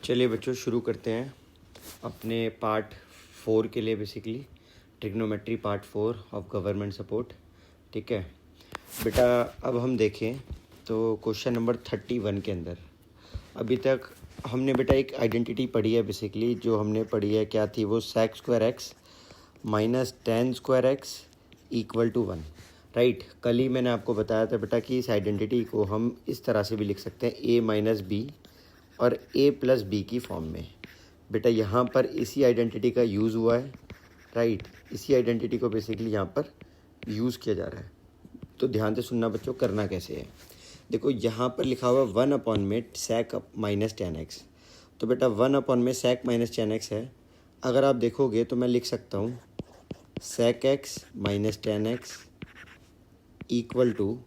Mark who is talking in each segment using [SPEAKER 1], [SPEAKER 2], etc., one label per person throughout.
[SPEAKER 1] चलिए बच्चों शुरू करते हैं अपने पार्ट 4 के लिए। Basically trigonometry part 4 of government support. ठीक है बेटा, अब हम देखें तो क्वेश्चन नंबर 31 के अंदर अभी तक हमने बेटा एक आइडेंटिटी पढ़ी है। बेसिकली जो हमने पढ़ी है क्या थी वो, sec square x minus tan square x equal to 1। Right, कल ही मैंने आपको बताया था बेटा कि इस आइडेंटिटी को हम इस तरह से भी लिख सकते हैं, a माइनस बी और a प्लस बी की फॉर्म में। बेटा यहाँ पर इसी आइडेंटिटी का यूज़ हुआ है। राइट, इसी आइडेंटिटी को बेसिकली यहाँ पर यूज़ किया जा रहा है। तो ध्यान से सुनना बच्चों, करना कैसे है। देखो यहाँ पर लिखा हुआ 1 में sec माइनस टेन एक्स। तो बेटा 1 में sec माइनस टेन एक्स है। अगर आप देखोगे तो मैं लिख सकता हूँ sec x minus tan x equal to,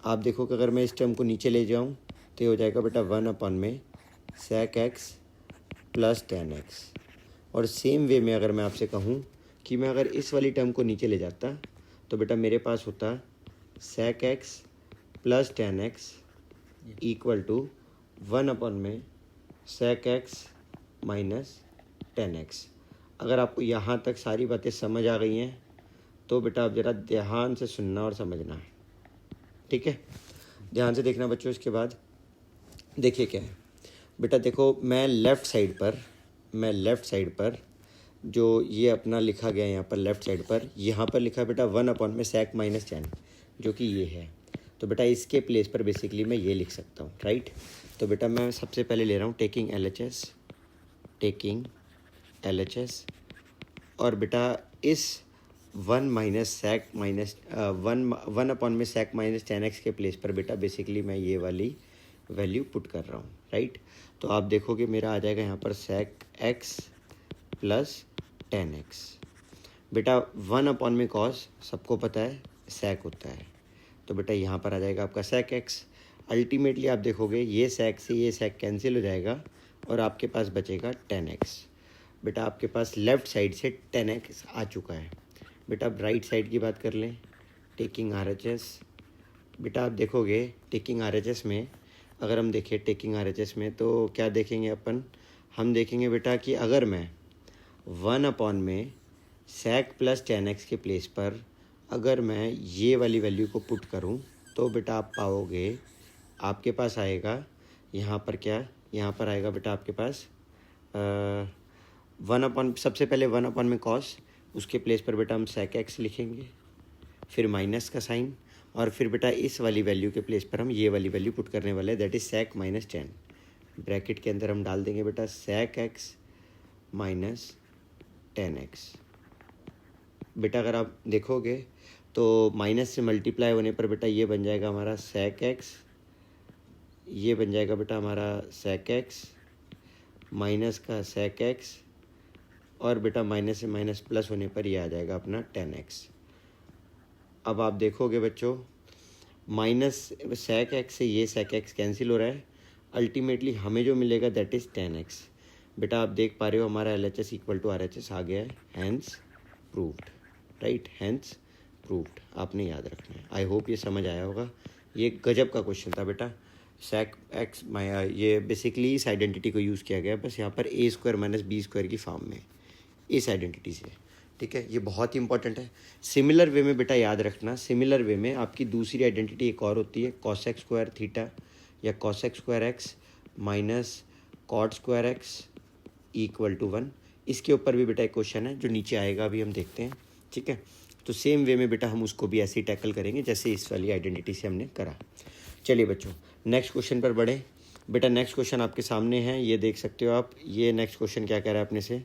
[SPEAKER 1] आप देखो कि अगर मैं इस टर्म को नीचे ले जाऊँ तो ये हो जाएगा बेटा 1 में sec x plus tan x. और सेम वे में अगर मैं आपसे कहूँ कि मैं अगर इस वाली टर्म को नीचे ले जाता तो बेटा मेरे पास होता sec x plus tan x equal to 1 में sec x minus tan x. अगर आपको यहाँ तक सारी बातें समझ आ गई हैं तो बेटा आप ज़रा ध्यान से सुनना और समझना है। ठीक है, ध्यान से देखना बच्चों। इसके बाद देखिए क्या है बेटा, देखो मैं लेफ़्ट साइड पर जो ये अपना लिखा गया है यहाँ पर लेफ़्ट साइड पर, यहाँ पर लिखा है बेटा 1 में sec माइनस टेन, जो कि ये है। तो बेटा इसके प्लेस पर बेसिकली मैं ये लिख सकता हूँ। राइट, तो बेटा मैं सबसे पहले ले रहा हूँ टेकिंग एल एच एस और बेटा इस 1 माइनस sec माइनस 1 में sec माइनस टेन एक्स के प्लेस पर बेटा बेसिकली मैं ये वाली वैल्यू पुट कर रहा हूँ। राइट, तो आप देखोगे मेरा आ जाएगा यहाँ पर sec x plus tan x. बेटा 1 में cos सबको पता है sec होता है, तो बेटा यहाँ पर आ जाएगा आपका sec एक्स। अल्टीमेटली आप देखोगे ये sec से ये sec कैंसिल हो जाएगा और आपके पास बचेगा टेन एक्स। बेटा आपके पास लेफ़्ट साइड से टेन एक्स आ चुका है। बेटा अब राइट साइड की बात कर लें, टेकिंग आर एच एस। बेटा आप देखोगे टेकिंग आर एच एस में, अगर हम देखें टेकिंग आर एच एस में तो क्या देखेंगे अपन, हम देखेंगे बेटा कि अगर मैं 1 में sec प्लस टेन एक्स के प्लेस पर अगर मैं ये वाली वैल्यू को पुट करूं तो बेटा आप पाओगे आपके पास आएगा यहाँ पर क्या, यहाँ पर आएगा बेटा आपके पास 1 सबसे पहले 1 में cos, उसके प्लेस पर बेटा हम sec एक्स लिखेंगे, फिर माइनस का साइन, और फिर बेटा इस वाली वैल्यू के प्लेस पर हम ये वाली वैल्यू पुट करने वाले हैं, that is sec minus ten. Bracket के अंदर हम डाल देंगे बेटा sec x minus tan x. बेटा अगर आप देखोगे तो माइनस से मल्टीप्लाई होने पर बेटा ये बन जाएगा हमारा sec एक्स, ये बन जाएगा बेटा हमारा sec एक्स माइनस का sec एक्स, और बेटा माइनस से माइनस प्लस होने पर ये आ जाएगा अपना टेन एक्स। अब आप देखोगे बच्चों माइनस sec एक्स से ये sec एक्स कैंसिल हो रहा है, अल्टीमेटली हमें जो मिलेगा दैट इज़ टेन एक्स। बेटा आप देख पा रहे हो हमारा L H S equal to R H S आ गया है, hence proved. Right, hence proved आपने याद रखना है। आई होप ये समझ आया होगा। ये गजब का क्वेश्चन था बेटा। sec एक्स ये बेसिकली इस आइडेंटिटी को यूज़ किया गया है, बस यहाँ पर a square minus B square की फॉर्म में, इस आइडेंटिटी से। ठीक है, ये बहुत ही इंपॉर्टेंट है। सिमिलर वे में बेटा याद रखना, सिमिलर वे में आपकी दूसरी आइडेंटिटी एक और होती है cos एक्स स्क्वायर थीटा या cos x square x minus cot square x equal to 1। इसके ऊपर भी बेटा एक क्वेश्चन है जो नीचे आएगा, अभी हम देखते हैं। ठीक है, तो सेम वे में बेटा हम उसको भी ऐसे ही टैकल करेंगे जैसे इस वाली आइडेंटिटी से हमने करा। चलिए बच्चों नेक्स्ट क्वेश्चन पर बढ़े। बेटा नेक्स्ट क्वेश्चन आपके सामने है, ये देख सकते हो आप। ये नेक्स्ट क्वेश्चन क्या कह रहा है अपने से,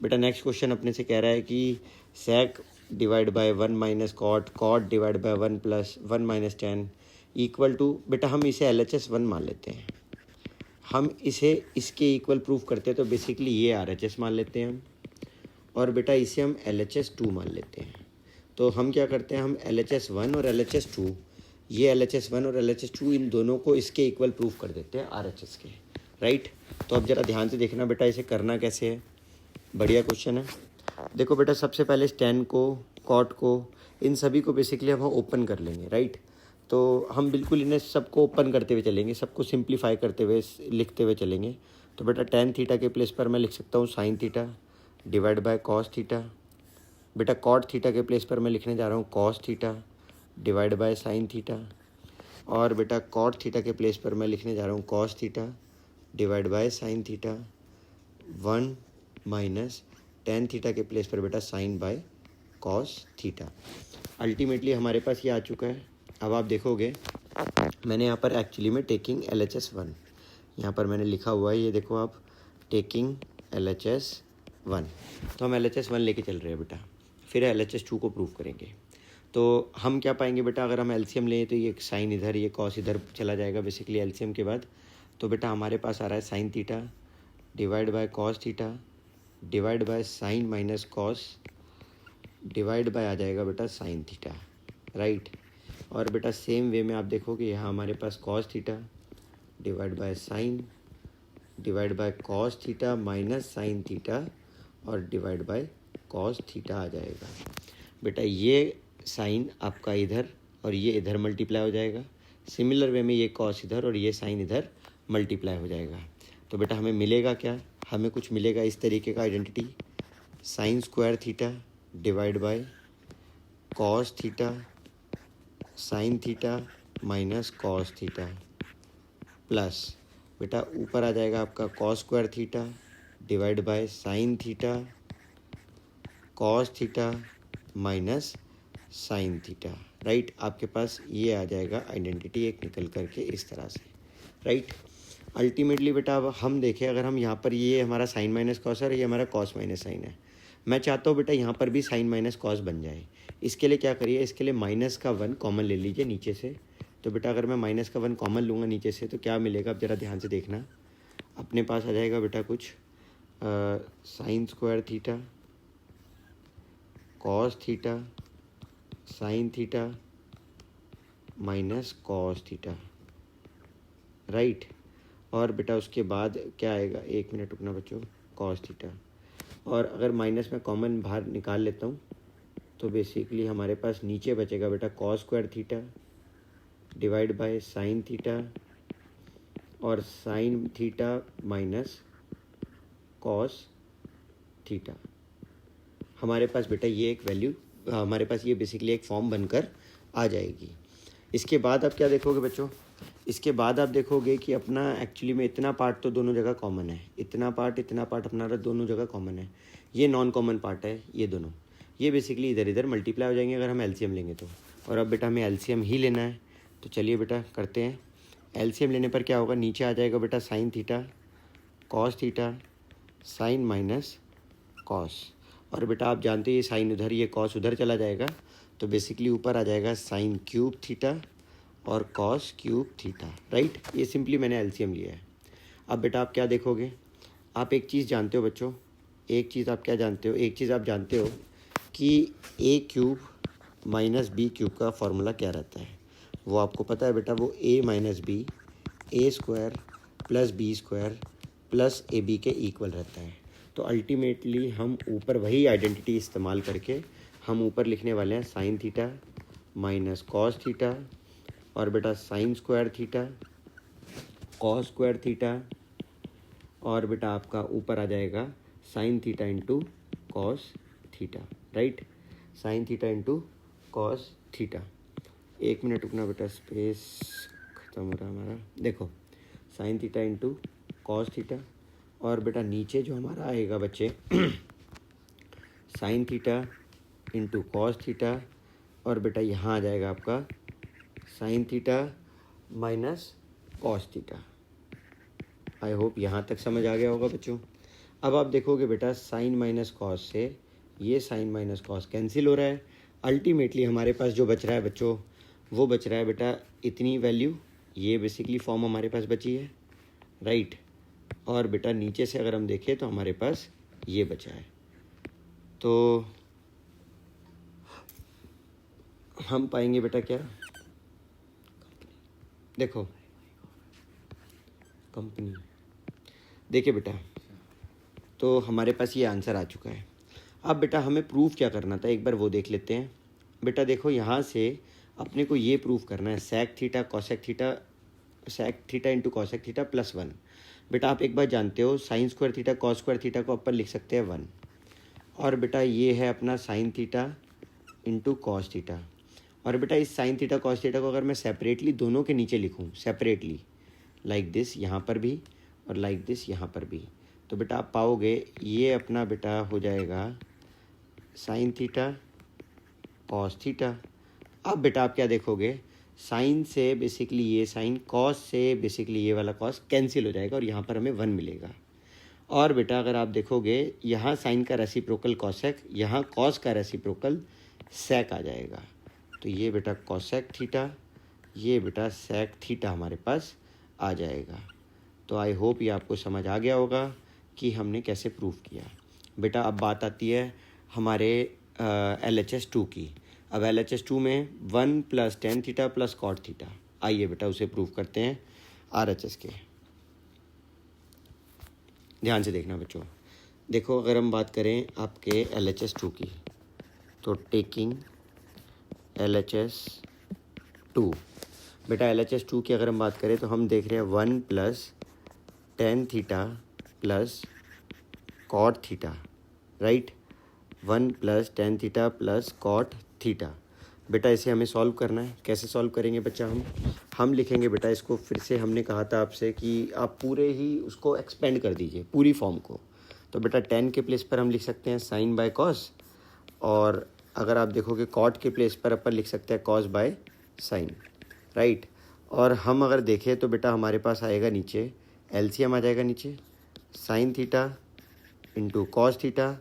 [SPEAKER 1] बेटा नेक्स्ट क्वेश्चन अपने से कह रहा है कि sec divide by 1 minus cot divide by 1 plus 1 minus tan equal to, बेटा हम इसे एल एच एस 1 मान लेते हैं, हम इसे इसके इक्वल प्रूफ करते हैं तो बेसिकली ये आर एच एस मान लेते हैं हम, और बेटा इसे हम एल एच एस 2 मान लेते हैं। तो हम क्या करते हैं, हम एल एच एस 1 और एल एच एस 2, ये एल एच एस 1 और एल एच एस 2 इन दोनों को इसके इक्वल प्रूफ कर देते हैं आर एच एस के। राइट, तो अब ज़रा ध्यान से देखना बेटा इसे करना कैसे है। बढ़िया क्वेश्चन है। देखो बेटा सबसे पहले स्टैन को, कॉट को, इन सभी को बेसिकली हम ओपन कर लेंगे। राइट, तो हम बिल्कुल इन्हें सबको ओपन करते हुए चलेंगे, सबको सिंप्लीफाई करते हुए लिखते हुए चलेंगे। तो बेटा टेन थीटा के प्लेस पर मैं लिख सकता हूँ sign theta divide by cos theta. बेटा कॉट थीटा के प्लेस पर मैं लिखने जा रहा हूँ cos theta divide by sine theta. और बेटा कॉट थीटा के प्लेस पर मैं लिखने जा रहा हूँ cos theta divide by sine theta. 1 minus tan theta के प्लेस पर बेटा sine by cos theta. Ultimately हमारे पास ये आ चुका है। अब आप देखोगे मैंने यहाँ पर एक्चुअली में टेकिंग LHS 1 यहाँ पर मैंने लिखा हुआ है, ये देखो आप टेकिंग LHS 1। तो हम LHS 1 लेके चल रहे हैं बेटा, फिर LHS 2 को प्रूव करेंगे। तो हम क्या पाएंगे बेटा, अगर हम एलसीएम लें तो ये साइन इधर ये कॉस इधर चला जाएगा बेसिकली एलसीएम के बाद। तो बेटा हमारे पास आ रहा है sine theta divide by cos theta divide by sine minus cos divide by आ जाएगा बेटा साइन थीटा, राइट। और बेटा सेम वे में आप देखोगे यहाँ हमारे पास cos theta divide by sine divide by cos theta minus sine theta और डिवाइड बाय कॉस थीटा आ जाएगा। बेटा ये साइन आपका इधर और ये इधर मल्टीप्लाई हो जाएगा। सिमिलर वे में ये कॉस इधर और ये साइन इधर मल्टीप्लाई हो जाएगा। तो बेटा हमें मिलेगा क्या, हमें कुछ मिलेगा इस तरीके का identity, sign square theta divide by cos theta sine theta minus cos theta plus बेटा ऊपर आ जाएगा आपका cos square theta divide by sine theta cos theta minus sine theta, right. आपके पास ये आ जाएगा आइडेंटिटी एक निकल करके इस तरह से, राइट। अल्टीमेटली बेटा अब हम देखें, अगर हम यहाँ पर ये हमारा साइन माइनस कॉस है और ये हमारा कॉस माइनस साइन है, मैं चाहता हूँ बेटा यहाँ पर भी साइन माइनस कॉस बन जाए। इसके लिए क्या करिए, इसके लिए माइनस का 1 कॉमन ले लीजिए नीचे से। तो बेटा अगर मैं माइनस का 1 कॉमन लूँगा नीचे से तो क्या मिलेगा, अब ज़रा ध्यान से देखना। अपने पास आ जाएगा बेटा कुछ sign square theta cos theta sine theta minus cos theta, right. और बेटा उसके बाद क्या आएगा, 1 मिनट रुकना बच्चों, कॉस थीटा। और अगर माइनस में कॉमन बाहर निकाल लेता हूँ तो बेसिकली हमारे पास नीचे बचेगा बेटा cos square theta divide by sine theta और sine theta minus cos theta. हमारे पास बेटा ये एक वैल्यू, हमारे पास ये बेसिकली एक फॉर्म बनकर आ जाएगी। इसके बाद आप क्या देखोगे बच्चों, इसके बाद आप देखोगे कि अपना एक्चुअली में इतना पार्ट तो दोनों जगह कॉमन है, इतना पार्ट अपना दोनों जगह कॉमन है। ये नॉन कॉमन पार्ट है, ये दोनों ये बेसिकली इधर इधर मल्टीप्लाई हो जाएंगे अगर हम एलसीएम लेंगे तो। और अब बेटा हमें एलसीएम ही लेना है, तो चलिए बेटा करते हैं। एलसीएम लेने पर क्या होगा, नीचे आ जाएगा बेटा sine theta cos theta sine minus cos. और बेटा आप जानते हैं ये साइन उधर ये कॉस उधर चला जाएगा, तो बेसिकली ऊपर आ जाएगा साइन क्यूब थीटा और कॉस क्यूब थीटा, राइट। ये सिंपली मैंने एलसीएम लिया है। अब बेटा आप क्या देखोगे, आप एक चीज़ जानते हो बच्चों, एक चीज़ आप क्या जानते हो, एक चीज़ आप जानते हो कि A cube minus B cube का फॉर्मूला क्या रहता है। वो आपको पता है बेटा, वो A minus B A square plus B square plus A B के इक्वल रहता है। तो अल्टीमेटली हम ऊपर वही आइडेंटिटी इस्तेमाल करके हम ऊपर लिखने वाले हैं sign theta minus cos theta और बेटा sign square theta cos square theta और बेटा आपका ऊपर आ जाएगा sine theta into cos theta, right. Sine theta into cos theta. 1 minute रुकना बेटा, स्पेस खत्म हो रहा हमारा। देखो sine theta into cos theta और बेटा नीचे जो हमारा आएगा बच्चे sine theta into cos theta और बेटा यहाँ आ जाएगा आपका sign theta minus cos theta. I hope यहाँ तक समझ आ गया होगा बच्चों। अब आप देखोगे बेटा साइन माइनस कॉस से ये साइन माइनस कॉस कैंसिल हो रहा है। अल्टीमेटली हमारे पास जो बच रहा है बच्चों, वो बच रहा है बेटा इतनी वैल्यू, ये बेसिकली फॉर्म हमारे पास बची है, राइट। और बेटा नीचे से अगर हम देखें तो हमारे पास ये बचा है। तो हम पाएंगे बेटा क्या, देखो कंपनी, देखिए बेटा तो हमारे पास ये आंसर आ चुका है। अब बेटा हमें प्रूफ क्या करना था, एक बार वो देख लेते हैं। बेटा देखो यहाँ से अपने को ये प्रूफ करना है sec theta cosec theta sec theta into cosec theta plus 1। बेटा आप एक बात जानते हो, sine square theta cos square theta को अपन लिख सकते हैं 1। और बेटा ये है अपना sine theta into cos theta. और बेटा इस साइन थीटा कॉस थीटा को अगर मैं सेपरेटली दोनों के नीचे लिखूँ, सेपरेटली लाइक दिस यहाँ पर भी और लाइक दिस यहाँ पर भी, तो बेटा आप पाओगे ये अपना बेटा हो जाएगा साइन थीटा कॉस थीटा। अब बेटा आप क्या देखोगे, साइन से बेसिकली ये साइन, कॉस से बेसिकली ये वाला कॉस कैंसिल हो जाएगा और यहाँ पर हमें 1 मिलेगा। और बेटा अगर आप देखोगे यहाँ साइन का रेसिप्रोकल कॉसेक, यहाँ कॉस का रेसिप्रोकल सेक आ जाएगा। तो ये बेटा कॉसेक थीटा, ये बेटा सेक थीटा हमारे पास आ जाएगा। तो आई होप ये आपको समझ आ गया होगा कि हमने कैसे प्रूव किया। बेटा अब बात आती है हमारे LHS 2 की। अब LHS 2 में 1 + tan थीटा + cot थीटा, आइए बेटा उसे प्रूव करते हैं RHS के। ध्यान से देखना बच्चों, देखो अगर हम बात करें आपके LHS 2 की, तो टेकिंग LHS 2, बेटा LHS 2 की अगर हम बात करें तो हम देख रहे हैं 1 + tan theta + cot theta, right. 1 + tan theta + cot theta. बेटा इसे हमें सॉल्व करना है। कैसे सॉल्व करेंगे बच्चा, हम लिखेंगे बेटा इसको, फिर से हमने कहा था आपसे कि आप पूरे ही उसको एक्सपेंड कर दीजिए पूरी फॉर्म को। तो बेटा tan के प्लेस पर हम लिख सकते हैं साइन बाय कॉस, और अगर आप देखोगे कॉट के प्लेस पर अपन लिख सकते हैं कॉस बाय साइन, राइट। और हम अगर देखें तो बेटा हमारे पास आएगा नीचे LCM आ जाएगा नीचे, sine theta into cos theta.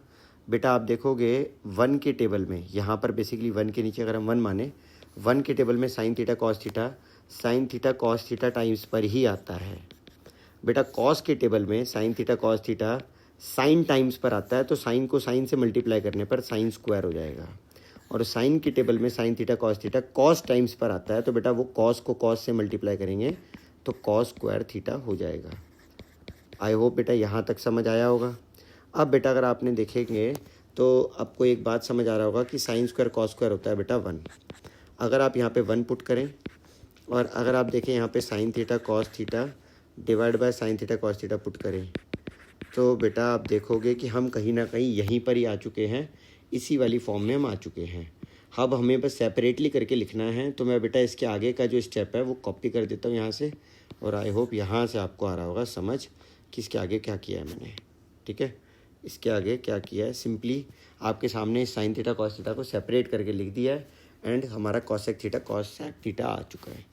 [SPEAKER 1] बेटा आप देखोगे 1 के टेबल में, यहाँ पर बेसिकली 1 के नीचे अगर हम 1 माने, 1 के टेबल में sine theta cos theta times पर ही आता है। बेटा कॉस के टेबल में sine theta cos theta sine times पर आता है, तो साइन को साइन से मल्टीप्लाई करने पर साइन स्क्वायर हो जाएगा। और साइन के टेबल में sine theta cos theta cos times पर आता है, तो बेटा वो कॉस को कॉस से मल्टीप्लाई करेंगे तो कॉस स्क्वायर थीटा हो जाएगा। आई होप बेटा यहाँ तक समझ आया होगा। अब बेटा अगर आपने देखेंगे तो आपको एक बात समझ आ रहा होगा कि साइन स्क्वायर कॉस स्क्वायर होता है बेटा 1। अगर आप यहाँ पे 1 पुट करें और अगर आप देखें यहाँ पे sine theta cos theta divide by sine theta cos theta put करें, तो बेटा आप देखोगे कि हम कहीं ना कहीं यहीं पर ही आ चुके हैं, इसी वाली फॉर्म में हम आ चुके हैं। अब हमें बस सेपरेटली करके लिखना है, तो मैं बेटा इसके आगे का जो स्टेप है वो कॉपी कर देता हूँ यहाँ से, और आई होप यहाँ से आपको आ रहा होगा समझ कि इसके आगे क्या किया है मैंने। ठीक है, इसके आगे क्या किया है, सिंपली आपके सामने साइन थीटा कॉस थीटा को सेपरेट करके लिख दिया है, एंड हमारा कॉसेक थीटा कॉसेक थीटा आ चुका है।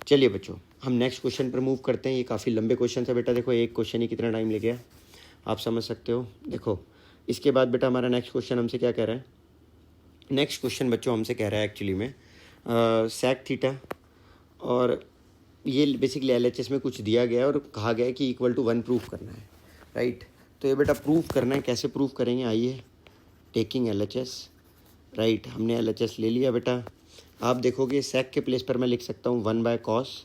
[SPEAKER 1] चलिए बच्चों हम नेक्स्ट क्वेश्चन पर मूव करते हैं। ये काफ़ी लंबे क्वेश्चन है बेटा, देखो एक क्वेश्चन ही कितना टाइम ले गया आप समझ सकते हो। देखो इसके बाद बेटा हमारा नेक्स्ट क्वेश्चन हमसे क्या कह रहा है, नेक्स्ट क्वेश्चन बच्चों हमसे कह रहा है एक्चुअली में सेक थीटा, और ये बेसिकली LHS में कुछ दिया गया है और कहा गया है कि =1 प्रूफ करना है, राइट। तो ये बेटा प्रूफ करना है, कैसे प्रूफ करेंगे, आइए टेकिंग LHS, राइट। हमने LHS ले लिया बेटा। आप देखोगे सेक के प्लेस पर मैं लिख सकता हूँ 1 बाय कॉस,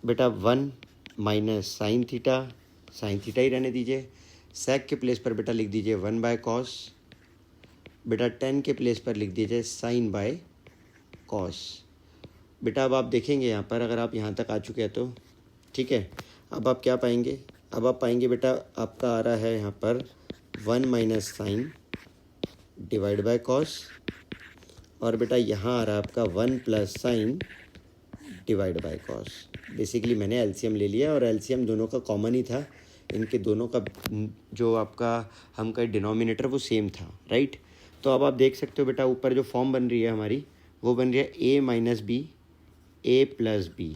[SPEAKER 1] बेटा 1 - साइन थीटा ही रहने दीजिए। सेक के प्लेस पर बेटा लिख दीजिए 1 बाय कॉस, बेटा tan के प्लेस पर लिख दीजिए साइन बाय कॉस। बेटा अब आप देखेंगे यहाँ पर, अगर आप यहाँ तक आ चुके हैं तो ठीक है, अब आप क्या पाएंगे, अब आप पाएंगे बेटा आपका आ रहा है यहाँ पर 1 - साइन डिवाइड बाय कॉस, और बेटा यहाँ आ रहा है आपका 1 + sine divide by cos. Basically मैंने LCM ले लिया और LCM दोनों का कॉमन ही था, इनके दोनों का जो आपका हम का डिनोमिनेटर वो सेम था, राइट। तो अब आप देख सकते हो बेटा ऊपर जो फॉर्म बन रही है हमारी, वो बन रही है A - B A + B,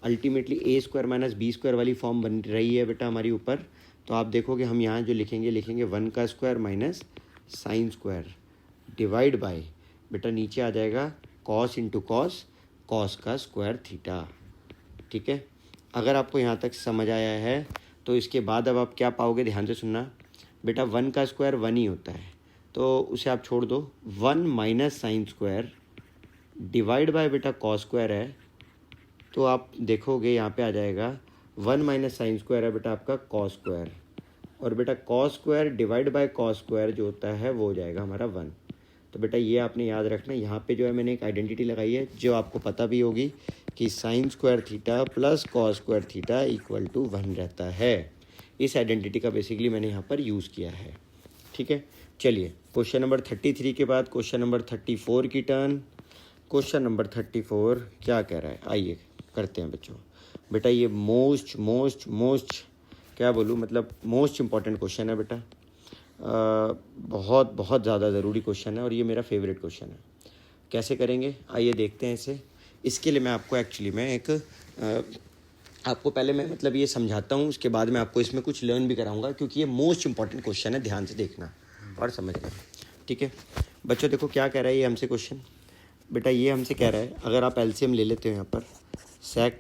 [SPEAKER 1] ultimately A² - B² वाली फॉर्म बन रही है बेटा हमारी ऊपर। तो आप देखोगे हम यहाँ जो लिखेंगे 1 का square minus sine square divide by, बेटा नीचे आ जाएगा कॉस इंटू कॉस, कॉस का स्क्वायर थीटा। ठीक है, अगर आपको यहाँ तक समझ आया है तो इसके बाद अब आप क्या पाओगे, ध्यान से सुनना बेटा, 1 का स्क्वायर 1 ही होता है, तो उसे आप छोड़ दो। 1 - साइन स्क्वायर डिवाइड बाय बेटा कॉस स्क्वायर है, तो आप देखोगे यहाँ पे आ जाएगा 1 - साइन स्क्वायर है बेटा आपका कॉस स्क्वायर, और बेटा cos square divide by cos square जो होता है वो हो जाएगा हमारा 1। तो बेटा ये आपने याद रखना, यहाँ पे जो है मैंने एक आइडेंटिटी लगाई है जो आपको पता भी होगी कि sine square theta plus cos square theta equal to 1 रहता है। इस आइडेंटिटी का बेसिकली मैंने यहाँ पर यूज़ किया है। ठीक है, चलिए क्वेश्चन नंबर 33 के बाद क्वेश्चन नंबर 34 की टर्न। क्वेश्चन नंबर 34 क्या कह रहा है, आइए करते हैं बच्चों। बेटा ये मोस्ट क्या बोलूँ, मतलब मोस्ट इम्पॉर्टेंट क्वेश्चन है बेटा। बहुत बहुत ज़्यादा ज़रूरी क्वेश्चन है और ये मेरा फेवरेट क्वेश्चन है। कैसे करेंगे आइए देखते हैं इसे। इसके लिए मैं आपको एक्चुअली मैं एक आपको पहले मैं मतलब ये समझाता हूँ, उसके बाद मैं आपको इसमें कुछ लर्न भी कराऊंगा, क्योंकि ये मोस्ट इंपॉर्टेंट क्वेश्चन है, ध्यान से देखना और समझना। ठीक है बच्चों, देखो क्या कह रहा है ये हमसे क्वेश्चन। बेटा ये हमसे कह रहा है, अगर आप एलसीएम ले लेते हो यहाँ पर, sec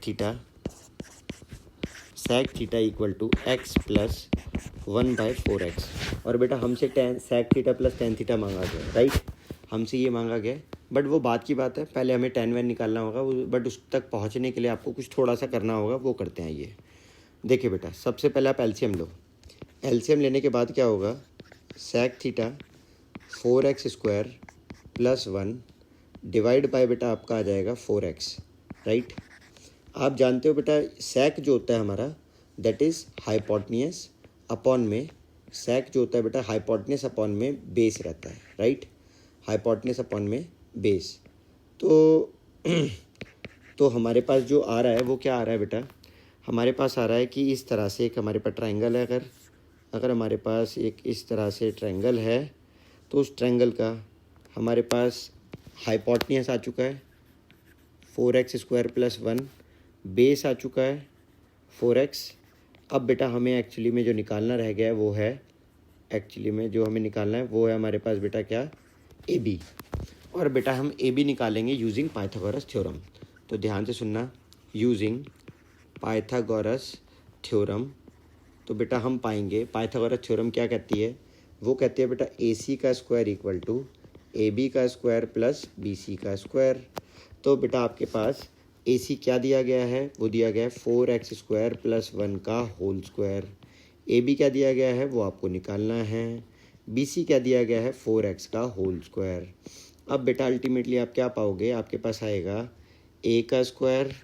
[SPEAKER 1] theta equal to x plus 1/4x। और बेटा हमसे sec theta plus tan theta मांगा गया, राइट, हमसे ये मांगा गया। बट वो बात की बात है, पहले हमें tan वैन निकालना होगा, बट उस तक पहुंचने के लिए आपको कुछ थोड़ा सा करना होगा, वो करते हैं। ये देखिए बेटा, सबसे पहले आप एलसीएम लो। एलसीएम लेने के बाद क्या होगा, sec theta 4x² plus 1 divide bye बेटा आपका आ जाएगा 4x, राइट। आप जानते हो बेटा sec जो होता है हमारा, दैट इज़ हाइपोटेन्यूज अपॉन में, sec जो होता है बेटा हाइपोटेन्यूज अपॉन में बेस रहता है, राइट, हाइपोटेन्यूज अपॉन में बेस। तो हमारे पास जो आ रहा है वो क्या आ रहा है बेटा, हमारे पास आ रहा है कि इस तरह से एक हमारे पास ट्रायंगल है। अगर हमारे पास एक इस तरह से ट्रायंगल है, तो उस ट्रायंगल का हमारे पास हाइपोटेन्यूज आ चुका है 4x² प्लस 1, बेस आ चुका है 4x। अब बेटा हमें एक्चुअली में जो निकालना रह गया है वो है, हमारे पास बेटा क्या, ए बी। और बेटा हम ए बी निकालेंगे यूजिंग पाइथागोरस थ्योरम। तो ध्यान से सुनना, यूजिंग पाइथागोरस थ्योरम। तो बेटा हम पाएंगे पाइथागोरस थ्योरम क्या कहती है, वो कहती है बेटा ए सी का square equal to A B का स्क्वायर प्लस बी सी का स्क्वायर। तो बेटा आपके पास ए सी क्या दिया गया है, वो दिया गया है 4x² प्लस 1 का होल स्क्वायर। ए बी क्या दिया गया है वो आपको निकालना है। बी सी क्या दिया गया है 4x का होल स्क्वायर। अब बेटा अल्टीमेटली आप क्या पाओगे, आपके पास आएगा ए का स्क्वायर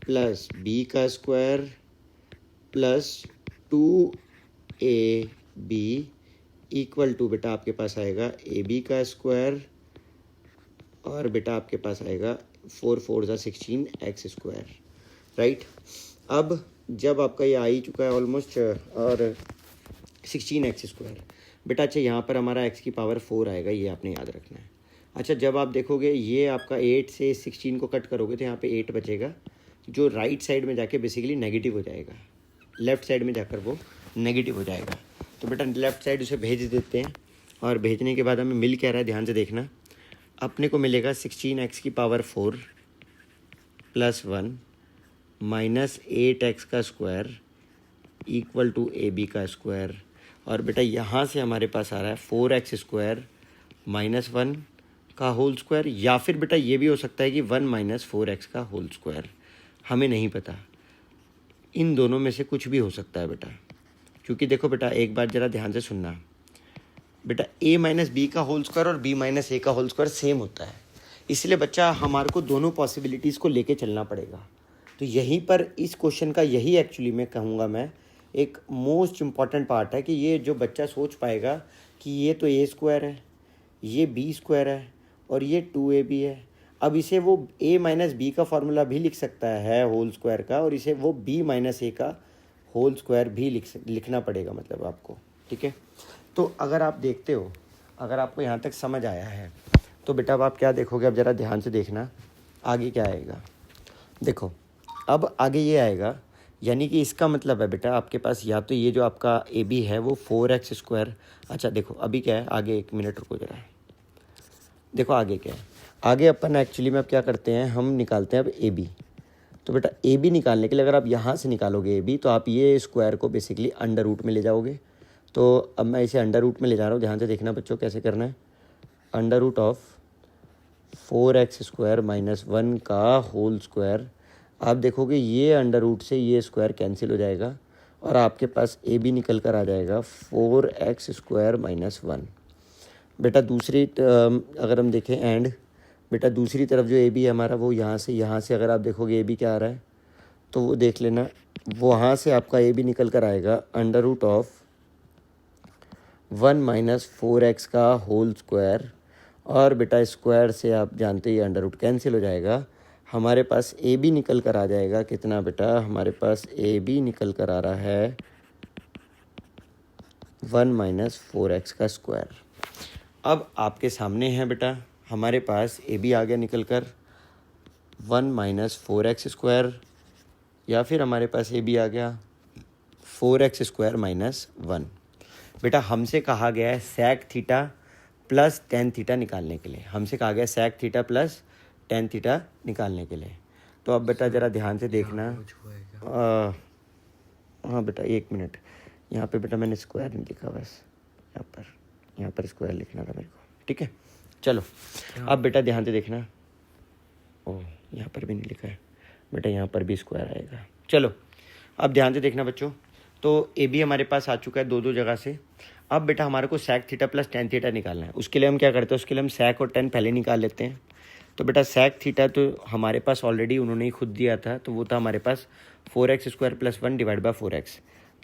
[SPEAKER 1] प्लस बी का square plus 2ab equal to बेटा आपके पास आएगा ए बी का स्क्वायर, और बेटा आपके पास आएगा 4 4 16 x², राइट। अब जब आपका ये आ ही चुका है ऑलमोस्ट और 16 x², बेटा अच्छा यहाँ पर हमारा x की पावर 4 आएगा, ये आपने याद रखना है। अच्छा जब आप देखोगे ये आपका 8 से 16 को कट करोगे तो यहाँ पे 8 बचेगा, जो राइट साइड में जाके बेसिकली नेगेटिव हो जाएगा, लेफ़्ट साइड में जाकर वो नेगेटिव हो जाएगा। तो बेटा लेफ़्ट साइड उसे भेज देते हैं, और भेजने के बाद हमें मिल क्या रहा है, ध्यान से देखना। अपने को मिलेगा 16x की पावर 4 प्लस 1 माइनस 8x का square equal to A B का स्क्वायर। और बेटा यहाँ से हमारे पास आ रहा है 4x² माइनस 1 का होल स्क्वायर, या फिर बेटा ये भी हो सकता है कि 1 माइनस 4x का होल स्क्वायर, हमें नहीं पता, इन दोनों में से कुछ भी हो सकता है बेटा। क्योंकि देखो बेटा एक बार ज़रा ध्यान से सुनना, बेटा a माइनस बी का होल स्क्वायर और b माइनस ए का होल स्क्वायर सेम होता है, इसलिए बच्चा हमारे को दोनों पॉसिबिलिटीज़ को लेके चलना पड़ेगा। तो यहीं पर इस क्वेश्चन का यही एक्चुअली मैं कहूँगा, मैं एक मोस्ट इम्पॉर्टेंट पार्ट है कि ये जो बच्चा सोच पाएगा कि ये तो a² है, ये b² है और ये 2ab है। अब इसे वो a माइनस बी का फार्मूला भी लिख सकता है होल स्क्वायर का, और इसे वो b माइनस ए का होल स्क्वायर भी लिखना पड़ेगा मतलब आपको, ठीक है। तो अगर आप देखते हो, अगर आपको यहाँ तक समझ आया है, तो बेटा अब आप क्या देखोगे, अब ज़रा ध्यान से देखना आगे क्या आएगा। देखो अब आगे ये आएगा, यानी कि इसका मतलब है बेटा आपके पास या तो ये जो आपका ए बी है वो 4x²। अच्छा देखो अभी क्या है, आगे 1 मिनट रुको जरा, देखो आगे क्या है। आगे अपन एक्चुअली में अब क्या करते हैं, हम निकालते हैं अब ए बी। तो बेटा ए बी निकालने के लिए अगर आप यहाँ से निकालोगे ए बी, तो आप ये स्क्वायर को बेसिकली अंडर रूट में ले जाओगे। तो अब मैं इसे अंडर रूट में ले जा रहा हूँ, ध्यान से देखना बच्चों कैसे करना है। Under root of 4x² minus 1 का होल स्क्वायर, आप देखोगे ये अंडर रूट से ये स्क्वायर कैंसिल हो जाएगा, और आपके पास ए बी निकल कर आ जाएगा 4x² माइनस 1। बेटा दूसरी अगर हम देखें एंड बेटा दूसरी तरफ जो ए बी है हमारा, वो यहाँ से अगर आप देखोगे ए बी क्या आ रहा है, तो वो देख लेना, वहाँ से आपका ए बी निकल कर आएगा under root of 1 minus 4x का होल स्क्वायर। और बेटा स्क्वायर से आप जानते ही अंडर रूट कैंसिल हो जाएगा, हमारे पास ए बी निकल कर आ जाएगा कितना बेटा, हमारे पास ए बी निकल कर आ रहा है 1 माइनस 4x का स्क्वायर। अब आपके सामने है बेटा हमारे पास ए बी आ गया निकल कर 1 माइनस 4x स्क्वायर, या फिर हमारे पास ए बी आ गया 4x स्क्वायर माइनस 1। बेटा हमसे कहा गया है sec theta plus tan theta निकालने के लिए, हमसे कहा गया sec theta plus tan theta निकालने के लिए। तो अब बेटा ज़रा ध्यान से देखना, हाँ बेटा 1 मिनट, यहाँ पे बेटा मैंने स्क्वायर नहीं लिखा, बस यहाँ पर स्क्वायर लिखना था मेरे को, ठीक है। चलो अब बेटा ध्यान से देखना, ओह यहाँ पर भी नहीं लिखा है बेटा, यहाँ पर भी स्क्वायर आएगा। चलो अब ध्यान से देखना बच्चों, तो ए बी हमारे पास आ चुका है दो जगह से। अब बेटा हमारे को sec theta plus tan theta निकालना है। उसके लिए हम क्या करते हैं, उसके लिए हम sec और टेन पहले निकाल लेते हैं। तो बेटा sec थीटा तो हमारे पास ऑलरेडी उन्होंने ही खुद दिया था, तो वो था हमारे पास 4x square plus 1 divide bye 4x,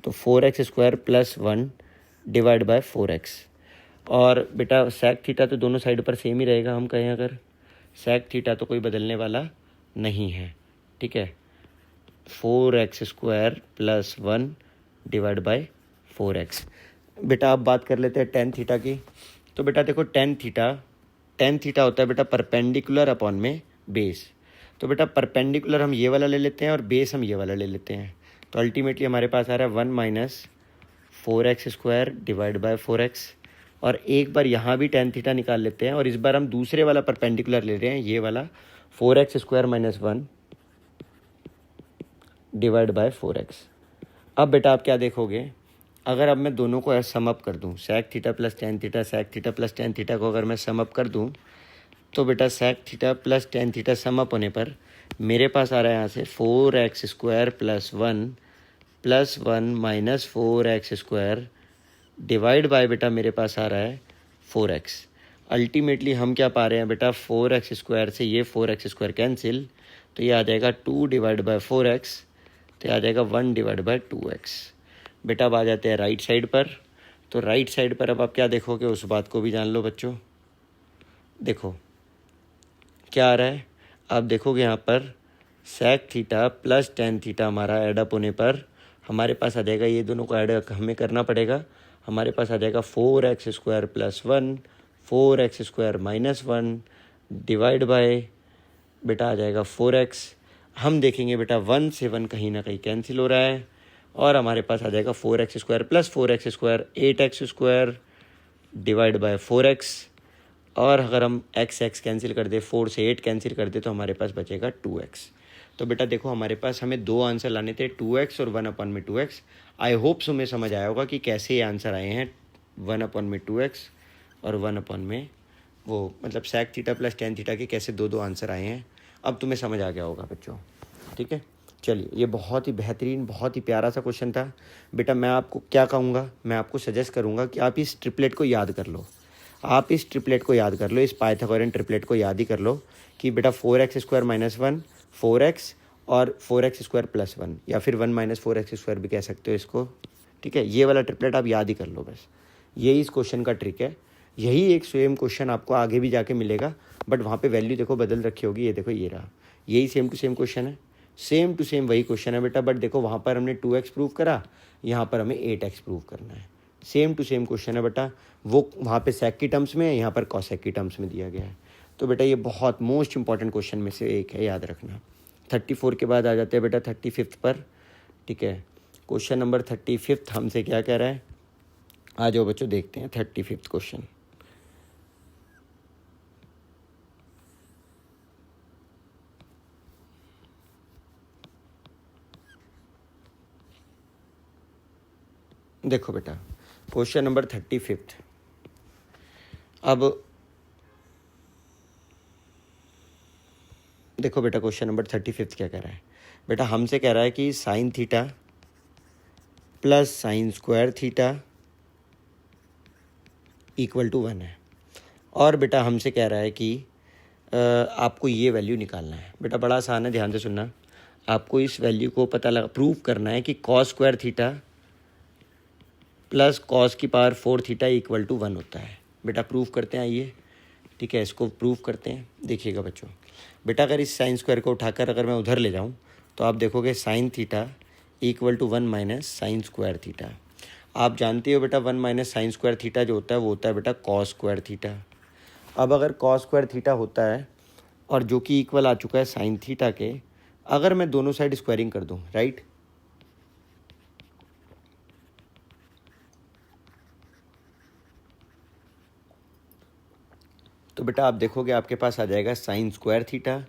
[SPEAKER 1] तो 4x square plus 1 divide bye 4x। और बेटा sec थीटा तो दोनों साइड पर सेम ही रहेगा, हम कहें अगर sec थीटा तो कोई बदलने वाला नहीं है, ठीक है। 4x square plus 1 divide bye 4x। बेटा अब बात कर लेते हैं टेन थीटा की। तो बेटा देखो टेन थीटा होता है बेटा परपेंडिकुलर अपॉन में बेस। तो बेटा परपेंडिकुलर हम ये वाला ले लेते हैं और बेस हम ये वाला ले लेते हैं। तो अल्टीमेटली हमारे पास आ रहा है 1 minus 4x square divide by 4x। और एक बार यहाँ भी टेन थीटा निकाल लेते हैं, और इस बार हम दूसरे वाला परपेंडिकुलर ले रहे हैं, ये वाला 4x square minus 1 divide bye 4x। अब बेटा आप क्या देखोगे, अगर अब मैं दोनों को सम अप कर दूं, sec theta plus tan theta, sec theta plus tan theta को अगर मैं सम अप कर दूं, तो बेटा sec theta plus tan theta sum up होने पर मेरे पास आ रहा है यहाँ से 4x square plus 1 minus 4x square divide by बेटा मेरे पास आ रहा है 4x। अल्टीमेटली हम क्या पा रहे हैं बेटा, 4x स्क्वायर से ये 4x स्क्वायर कैंसिल, तो ये आ जाएगा 2 डिवाइड बाय 4x, तो ये आ जाएगा 1 डिवाइड बाय 2x। बेटा अब आ जाते हैं राइट साइड पर। तो राइट साइड पर अब आप क्या देखोगे, उस बात को भी जान लो बच्चों। देखो क्या आ रहा है, आप देखोगे यहाँ पर sec theta plus tan theta हमारा एडअप होने पर हमारे पास आ जाएगा, ये दोनों को ऐड हमें करना पड़ेगा, हमारे पास आ जाएगा 4x square plus 1 4x square minus 1 divide bye बेटा आ जाएगा 4x। हम देखेंगे बेटा 1 से 1 कहीं ना कहीं कैंसिल हो रहा है, और हमारे पास आ जाएगा 4x square plus 4x square 8x square divide by 4x। और अगर हम x कैंसिल कर दे, 4 से 8 कैंसिल कर दे, तो हमारे पास बचेगा 2x। तो बेटा देखो हमारे पास हमें दो आंसर लाने थे, 2x और 1 अपॉन में 2x। आई होप तुम्हें समझ आया होगा कि कैसे ये आंसर आए हैं, 1 अपॉन में 2x और 1 अपॉन में वो मतलब sec theta plus ten theta के कैसे दो आंसर आए हैं। अब तुम्हें समझ आ गया होगा बच्चों, ठीक है। चलिए ये बहुत ही बेहतरीन, बहुत ही प्यारा सा क्वेश्चन था बेटा। मैं आपको क्या कहूँगा, मैं आपको सजेस्ट करूँगा कि आप इस ट्रिपलेट को याद कर लो, आप इस ट्रिपलेट को याद कर लो, इस पाइथागोरियन ट्रिपलेट को याद ही कर लो कि बेटा 4x स्क्वायर माइनस 1 4x और 4x स्क्वायर प्लस 1, या फिर 1 माइनस 4x स्क्वायर भी कह सकते हो इसको, ठीक है। ये वाला ट्रिपलेट आप याद ही कर लो, बस यही इस क्वेश्चन का ट्रिक है। यही एक सेम क्वेश्चन आपको आगे भी जाके मिलेगा, बट वहाँ पे वैल्यू देखो बदल रखी होगी, ये देखो ये रहा, यही सेम टू सेम क्वेश्चन है, सेम टू सेम वही क्वेश्चन है बेटा। बट देखो वहाँ पर हमने 2x प्रूव करा, यहाँ पर हमें 8x प्रूव करना है। सेम टू सेम क्वेश्चन है बेटा, वो वहाँ पे sec की टर्म्स में है, यहाँ पर cosec की टर्म्स में दिया गया है। तो बेटा ये बहुत मोस्ट इंपॉर्टेंट क्वेश्चन में से एक है, याद रखना। 34 के बाद आ जाते हैं बेटा 35 पर, ठीक है। क्वेश्चन नंबर 35 हमसे क्या कह रहा है, आ जाओ बच्चों देखते हैं 35 क्वेश्चन। देखो बेटा क्वेश्चन नंबर 35। अब देखो बेटा क्वेश्चन नंबर 35 क्या कह रहा है बेटा, हमसे कह रहा है कि sine theta plus sine square theta equal to 1 है। और बेटा हमसे कह रहा है कि आपको ये वैल्यू निकालना है बेटा। बड़ा आसान है, ध्यान से सुनना। आपको इस वैल्यू को पता लगा प्रूव करना है कि cos square theta plus cos की पावर 4 थीटा इक्वल टू 1 होता है। बेटा प्रूव करते हैं, आइए। ठीक है, इसको प्रूव करते हैं। देखिएगा बच्चों, बेटा अगर इस साइन स्क्वायर को उठाकर अगर मैं उधर ले जाऊं तो आप देखोगे sine theta equal to 1 minus sine square theta. आप जानते हो बेटा 1 माइनस साइन स्क्वायर थीटा जो होता है वो होता है बेटा कॉस स्क्वायर थीटा। अब अगर कॉस स्क्वायर थीटा होता है और जो कि इक्वल आ चुका है साइन थीटा के, अगर मैं दोनों साइड स्क्वायरिंग कर दूं, राइट, तो बेटा आप देखोगे आपके पास आ जाएगा sine square theta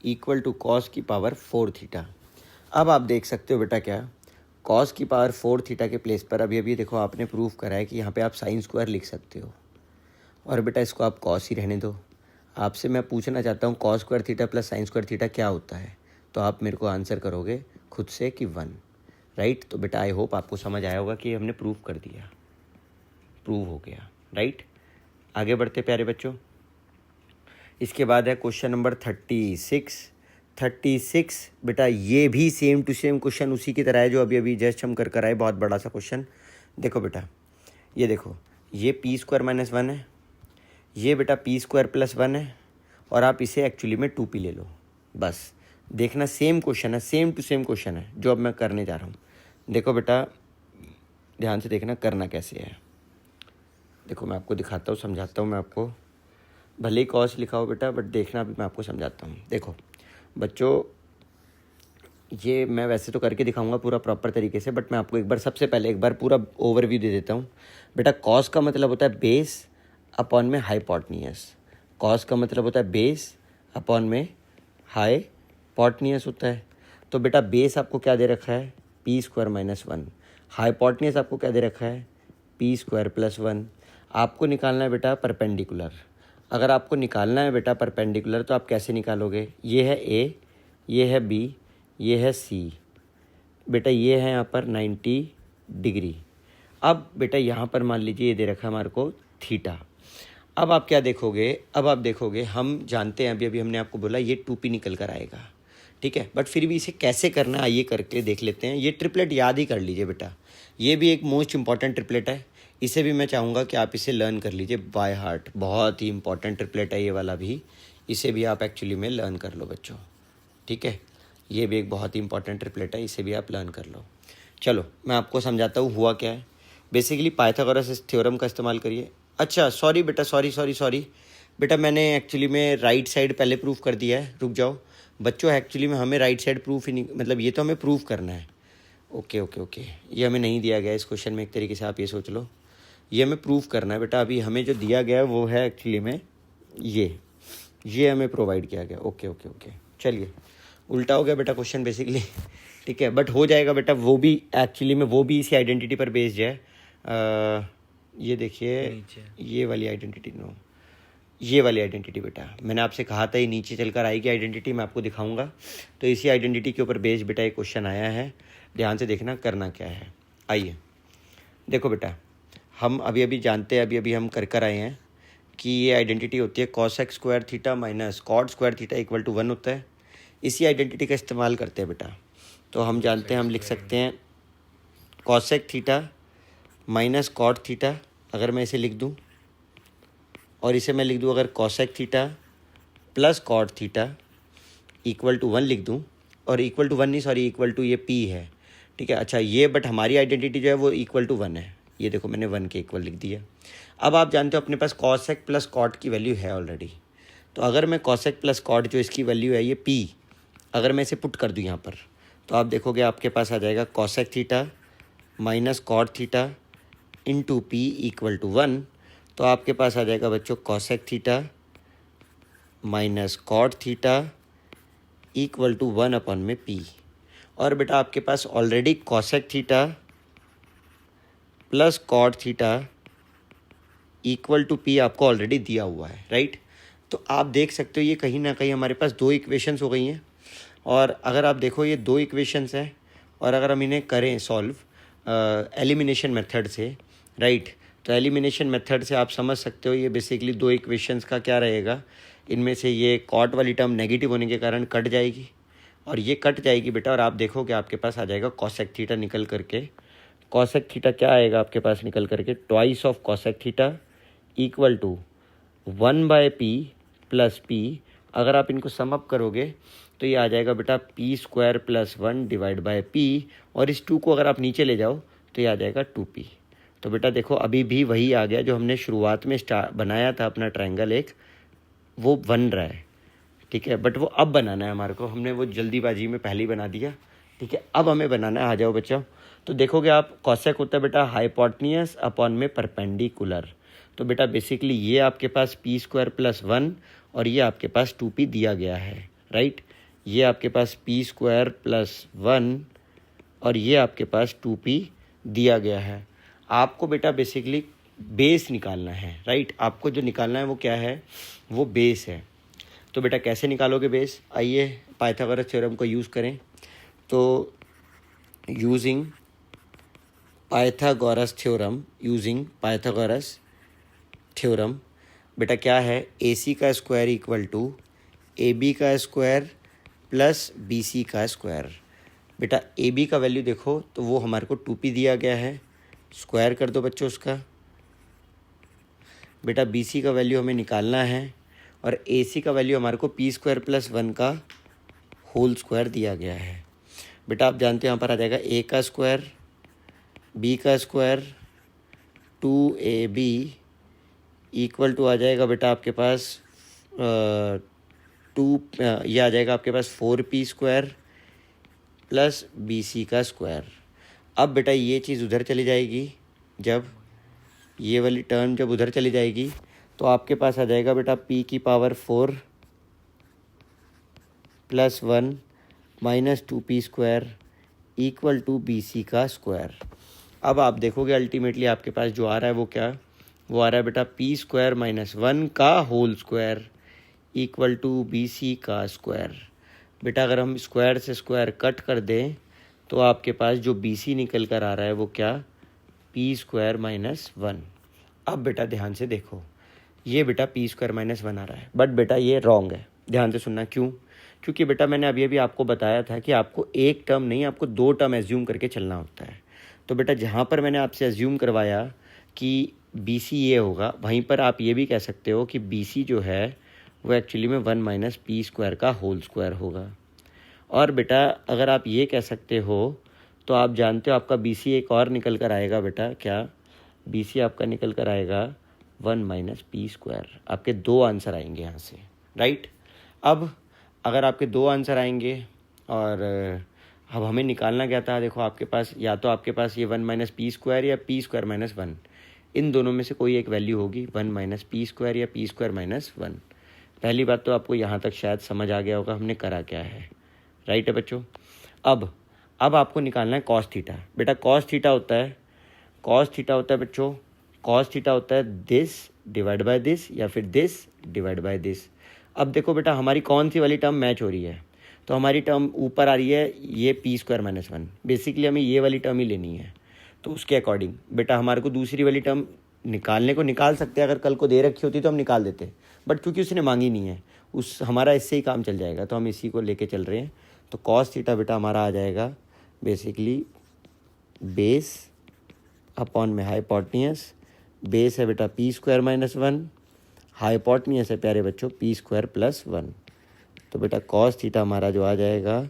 [SPEAKER 1] equal to cos की पावर 4 थीटा। अब आप देख सकते हो बेटा क्या, कॉस की पावर 4 थीटा के प्लेस पर अभी देखो आपने प्रूव करा है कि यहाँ पे आप साइन स्क्वायर लिख सकते हो, और बेटा इसको आप कॉस ही रहने दो। आपसे मैं पूछना चाहता हूँ cos square theta plus sine square theta क्या होता है, तो आप मेरे को आंसर करोगे खुद से कि 1, राइट। तो बेटा आई होप आपको समझ आया होगा कि हमने प्रूव कर दिया, प्रूव हो गया, राइट। आगे बढ़ते प्यारे बच्चों। इसके बाद है क्वेश्चन नंबर 36 बेटा ये भी सेम टू सेम क्वेश्चन उसी की तरह है जो अभी जस्ट हम कर आए। बहुत बड़ा सा क्वेश्चन। देखो बेटा, ये देखो, ये पी स्क्वायर माइनस 1 है, ये बेटा पी स्क्वायर प्लस 1 है, और आप इसे एक्चुअली में 2p ले लो। बस देखना सेम क्वेश्चन है, सेम टू सेम क्वेश्चन है जो अब मैं करने जा रहा हूँ। देखो बेटा ध्यान से देखना करना कैसे है। देखो मैं आपको दिखाता हूँ, समझाता हूँ मैं आपको। भले ही कॉस लिखा हो बेटा, बट देखना अभी मैं आपको समझाता हूँ। देखो बच्चों, ये मैं वैसे तो करके दिखाऊंगा पूरा प्रॉपर तरीके से, बट मैं आपको एक बार सबसे पहले एक बार पूरा ओवरव्यू दे देता हूँ। बेटा कॉस का मतलब होता है बेस अपॉन में हाइपोटेन्यूज। कॉस का मतलब होता है बेस अपॉन में हाइपोटेन्यूज होता है। तो बेटा बेस आपको क्या दे रखा है, पी स्क्वायर माइनस 1। हाइपोटेन्यूज आपको क्या दे रखा है, पी स्क्वायर प्लस 1। आपको निकालना है बेटा परपेंडिकुलर। अगर आपको निकालना है बेटा परपेंडिकुलर तो आप कैसे निकालोगे, ये है ए, ये है बी, ये है सी। बेटा ये है यहाँ पर 90 डिग्री। अब बेटा यहाँ पर मान लीजिए ये दे रखा है हमारे को थीटा। अब आप क्या देखोगे, अब आप देखोगे हम जानते हैं अभी हमने आपको बोला ये 2p निकल कर आएगा, ठीक है। बट फिर भी इसे कैसे करना है आइए करके देख लेते हैं। ये ट्रिपलेट याद ही कर लीजिए बेटा, ये भी एक मोस्ट इंपॉर्टेंट ट्रिपलेट है। इसे भी मैं चाहूँगा कि आप इसे लर्न कर लीजिए बाय हार्ट। बहुत ही इंपॉर्टेंट ट्रिपलेट है ये वाला भी, इसे भी आप एक्चुअली में लर्न कर लो बच्चों, ठीक है। ये भी एक बहुत ही इंपॉर्टेंट ट्रिपलेट है, इसे भी आप लर्न कर लो। चलो मैं आपको समझाता हूँ हुआ क्या है। बेसिकली पाइथागोरस थ्योरम का इस्तेमाल करिए। अच्छा सॉरी बेटा, सॉरी बेटा, मैंने एक्चुअली में राइट साइड पहले प्रूफ कर दिया है। रुक जाओ बच्चों, एक्चुअली में हमें राइट साइड प्रूफ ही नहीं, मतलब ये तो हमें प्रूफ करना है। ओके, ये हमें नहीं दिया गया इस क्वेश्चन में, एक तरीके से आप ये सोच लो ये हमें प्रूफ करना है बेटा। अभी हमें जो दिया गया है वो है एक्चुअली में ये हमें प्रोवाइड किया गया। ओके, चलिए उल्टा हो गया बेटा क्वेश्चन बेसिकली, ठीक है, बट हो जाएगा बेटा। वो भी एक्चुअली में वो भी इसी आइडेंटिटी पर बेस्ड है। ये देखिए ये वाली आइडेंटिटी, नो ये वाली आइडेंटिटी बेटा, मैंने आपसे कहा था ये नीचे चलकर आएगी आइडेंटिटी, मैं आपको दिखाऊंगा। तो इसी आइडेंटिटी के ऊपर बेस्ड बेटा एक क्वेश्चन आया है, ध्यान से देखना करना क्या है। आइए देखो बेटा, हम अभी जानते हैं, अभी हम कर आए हैं कि ये आइडेंटिटी होती है cosec square theta minus cot square theta equal to 1 होता है। इसी आइडेंटिटी का इस्तेमाल करते हैं बेटा। तो हम जानते हैं, हम लिख सकते हैं cosec theta minus cot theta. अगर मैं इसे लिख दूं और इसे मैं लिख दूं अगर cosec theta plus cot theta equal to 1 लिख दूं, और इक्वल टू 1 नहीं सॉरी इक्वल टू ये p है, ठीक है। अच्छा ये बट हमारी आइडेंटिटी जो है वो इक्वल टू 1 है, ये देखो मैंने 1 के इक्वल लिख दिया। अब आप जानते हो अपने पास कॉसेक प्लस कॉट की वैल्यू है ऑलरेडी। तो अगर मैं कॉसेक प्लस कॉट जो इसकी वैल्यू है ये p, अगर मैं इसे पुट कर दूं यहाँ पर, तो आप देखोगे आपके पास आ जाएगा cosec theta minus cot theta into P equal to 1। तो आपके पास आ जाएगा बच्चों cosec theta minus cot theta equal to 1 upon में p। और बेटा आपके पास already cosec theta plus cot theta equal to p आपको ऑलरेडी दिया हुआ है, राइट। तो आप देख सकते हो ये कहीं ना कहीं हमारे पास 2 इक्वेशंस हो गई हैं। और अगर आप देखो ये 2 इक्वेशंस हैं, और अगर हम इन्हें करें सॉल्व एलिमिनेशन मेथड से, राइट, तो एलिमिनेशन मेथड से आप समझ सकते हो ये बेसिकली दो इक्वेशंस का क्या रहेगा, इनमें से ये कॉट वाली टर्म नेगेटिव होने के कारण कट जाएगी और ये कट जाएगी बेटा, और आप देखोगे आपके पास आ जाएगा कॉसेक थीटा निकल करके। कॉसेक थीटा क्या आएगा आपके पास निकल करके, twice of cosec theta equal to 1/p plus P. अगर आप इनको सम अप करोगे तो ये आ जाएगा बेटा p² + 1 डिवाइड बाय p, और इस 2 को अगर आप नीचे ले जाओ तो ये आ जाएगा 2p। तो बेटा देखो अभी भी वही आ गया जो हमने शुरुआत में बनाया था अपना ट्रायंगल एक, वो बन रहा है, ठीक है। बट वो अब बनाना है हमारे को, हमने वो जल्दीबाजी में पहले ही बना दिया, ठीक है। अब हमें बनाना है, आ जाओ बच्चों। तो देखोगे आप कॉसेक होता है बेटा हाइपोटेन्यूज अपॉन में परपेंडिकुलर। तो बेटा बेसिकली ये आपके पास p² + 1 और ये आपके पास 2p दिया गया है, राइट। ये आपके पास p² + 1 और ये आपके पास 2p दिया गया है। आपको बेटा बेसिकली बेस निकालना है, राइट। आपको जो निकालना है वो क्या है, वो बेस है। तो बेटा कैसे निकालोगे बेस, आइए पाइथागोरस थ्योरम को यूज़ करें। तो यूजिंग पाइथागोरस थ्योरम बेटा क्या है, AC का स्क्वायर इक्वल टू AB का स्क्वायर प्लस BC का स्क्वायर। बेटा AB का वैल्यू देखो तो वो हमारे को 2p दिया गया है, स्क्वायर कर दो बच्चों उसका। बेटा BC का वैल्यू हमें निकालना है और AC का वैल्यू हमारे को p² + 1 का होल स्क्वायर दिया गया है। बेटा आप जानते हो यहाँ पर आ जाएगा A का स्क्वायर, B का स्क्वायर 2AB इक्वल टू आ जाएगा बेटा आपके पास ये आ जाएगा आपके पास 4p² प्लस BC का स्क्वायर। अब बेटा ये चीज़ उधर चली जाएगी, जब ये वाली टर्म जब उधर चली जाएगी तो आपके पास आ जाएगा बेटा p⁴ + 1 - 2p² equal to BC का स्क्वायर। अब आप देखोगे अल्टीमेटली आपके पास जो आ रहा है वो क्या, वो आ रहा है बेटा p² - 1 का whole square equal to BC का स्क्वायर। बेटा अगर हम स्क्वायर से स्क्वायर कट कर दें तो आपके पास जो BC निकल कर आ रहा है वो क्या, p² - 1। अब बेटा ध्यान से देखो, ये बेटा p² - 1 आ रहा है, बट बेटा ये रॉन्ग है, ध्यान से सुनना। क्यों, क्योंकि बेटा मैंने अभी आपको बताया था कि आपको एक टर्म नहीं, आपको 2 टर्म एज्यूम करके चलना होता है। तो बेटा जहाँ पर मैंने आपसे एज्यूम करवाया कि BC ये होगा, वहीं पर आप ये भी कह सकते हो कि BC जो है वो एक्चुअली में 1 - p² का होल स्क्वायर होगा। और बेटा अगर आप ये कह सकते हो तो आप जानते हो आपका BC एक और निकल कर आएगा बेटा, क्या BC आपका निकल कर आएगा 1 - p²। आपके 2 आंसर आएंगे यहाँ से, राइट। अब अगर आपके 2 आंसर आएंगे और अब हमें निकालना क्या था, देखो आपके पास या तो आपके पास ये 1 - p² या p² - 1, इन दोनों में से कोई एक वैल्यू होगी, 1 - p² या p² - 1। पहली बात तो आपको यहाँ तक शायद समझ आ गया होगा हमने करा क्या है, राइट है बच्चों। अब आपको निकालना है कॉस थीटा। बेटा कॉस थीटा होता है बच्चों, कॉस थीटा होता है दिस डिवाइड बाय दिस या फिर दिस डिवाइड बाय दिस। अब देखो बेटा हमारी कौन सी वाली टर्म मैच हो रही है, तो हमारी टर्म ऊपर आ रही है ये p² - 1, बेसिकली हमें ये वाली टर्म ही लेनी है। तो उसके अकॉर्डिंग बेटा हमारे को दूसरी वाली टर्म निकालने को निकाल सकते हैं, अगर कल को दे रखी होती तो हम निकाल देते, बट क्योंकि उसने मांगी नहीं है, हमारा इससे ही काम चल जाएगा, तो हम इसी को लेके चल रहे हैं। तो कॉस थीटा बेटा हमारा आ जाएगा बेसिकली बेस अपॉन में हाइपोटेन्यूज। बेस है बेटा p² - 1, हाइपोटेन्यूज है प्यारे बच्चों p² + 1। तो बेटा कॉस थीटा हमारा जो आ जाएगा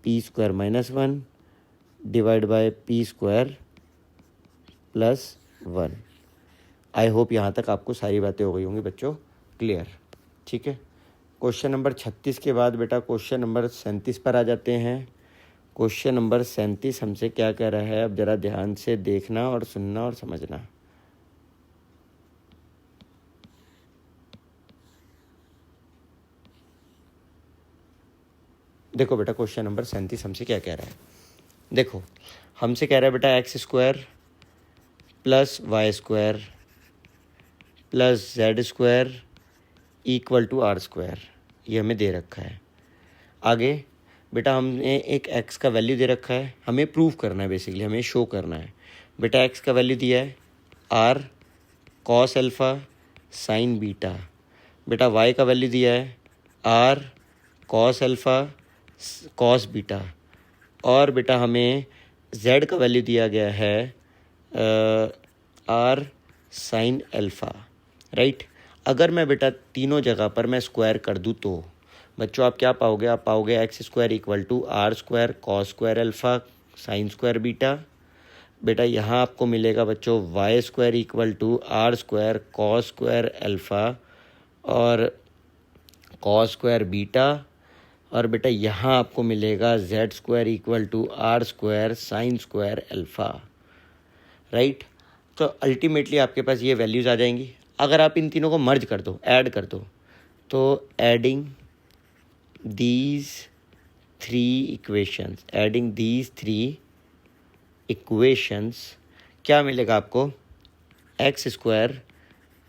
[SPEAKER 1] p² - 1 divide bye p² + 1। I hope यहाँ तक आपको सारी बातें हो गई होंगी बच्चों क्लियर, ठीक है। क्वेश्चन नंबर 36 के बाद बेटा क्वेश्चन नंबर 37 पर आ जाते हैं। क्वेश्चन नंबर 37 हमसे क्या कह रहा है, अब ज़रा ध्यान से देखना और सुनना और समझना। देखो बेटा क्वेश्चन नंबर 37 हमसे क्या कह रहा है, देखो हमसे कह रहा है बेटा x² + y² + z² equal to r², ये हमें दे रखा है। आगे बेटा हमने एक x का वैल्यू दे रखा है, हमें प्रूव करना है, बेसिकली हमें शो करना है। बेटा x का वैल्यू दिया है R cos alpha sine beta. बेटा y का वैल्यू दिया है R cos alpha cos beta, और बेटा हमें z का वैल्यू दिया गया है आर साइन अल्फ़ा, राइट। अगर मैं बेटा तीनों जगह पर मैं स्क्वायर कर दूँ तो बच्चों आप क्या पाओगे, आप पाओगे X square equal to R square cos square alpha sine square beta. बेटा यहाँ आपको मिलेगा बच्चों Y square equal to R square cos square alpha और कॉस स्क्वायर बीटा, और बेटा यहाँ आपको मिलेगा Z square equal to R square sine square alpha, right. तो अल्टीमेटली आपके पास ये वैल्यूज़ आ जाएंगी। अगर आप इन तीनों को मर्ज कर दो, ऐड कर दो, तो एडिंग दीज थ्री इक्वेशंस क्या मिलेगा आपको, X square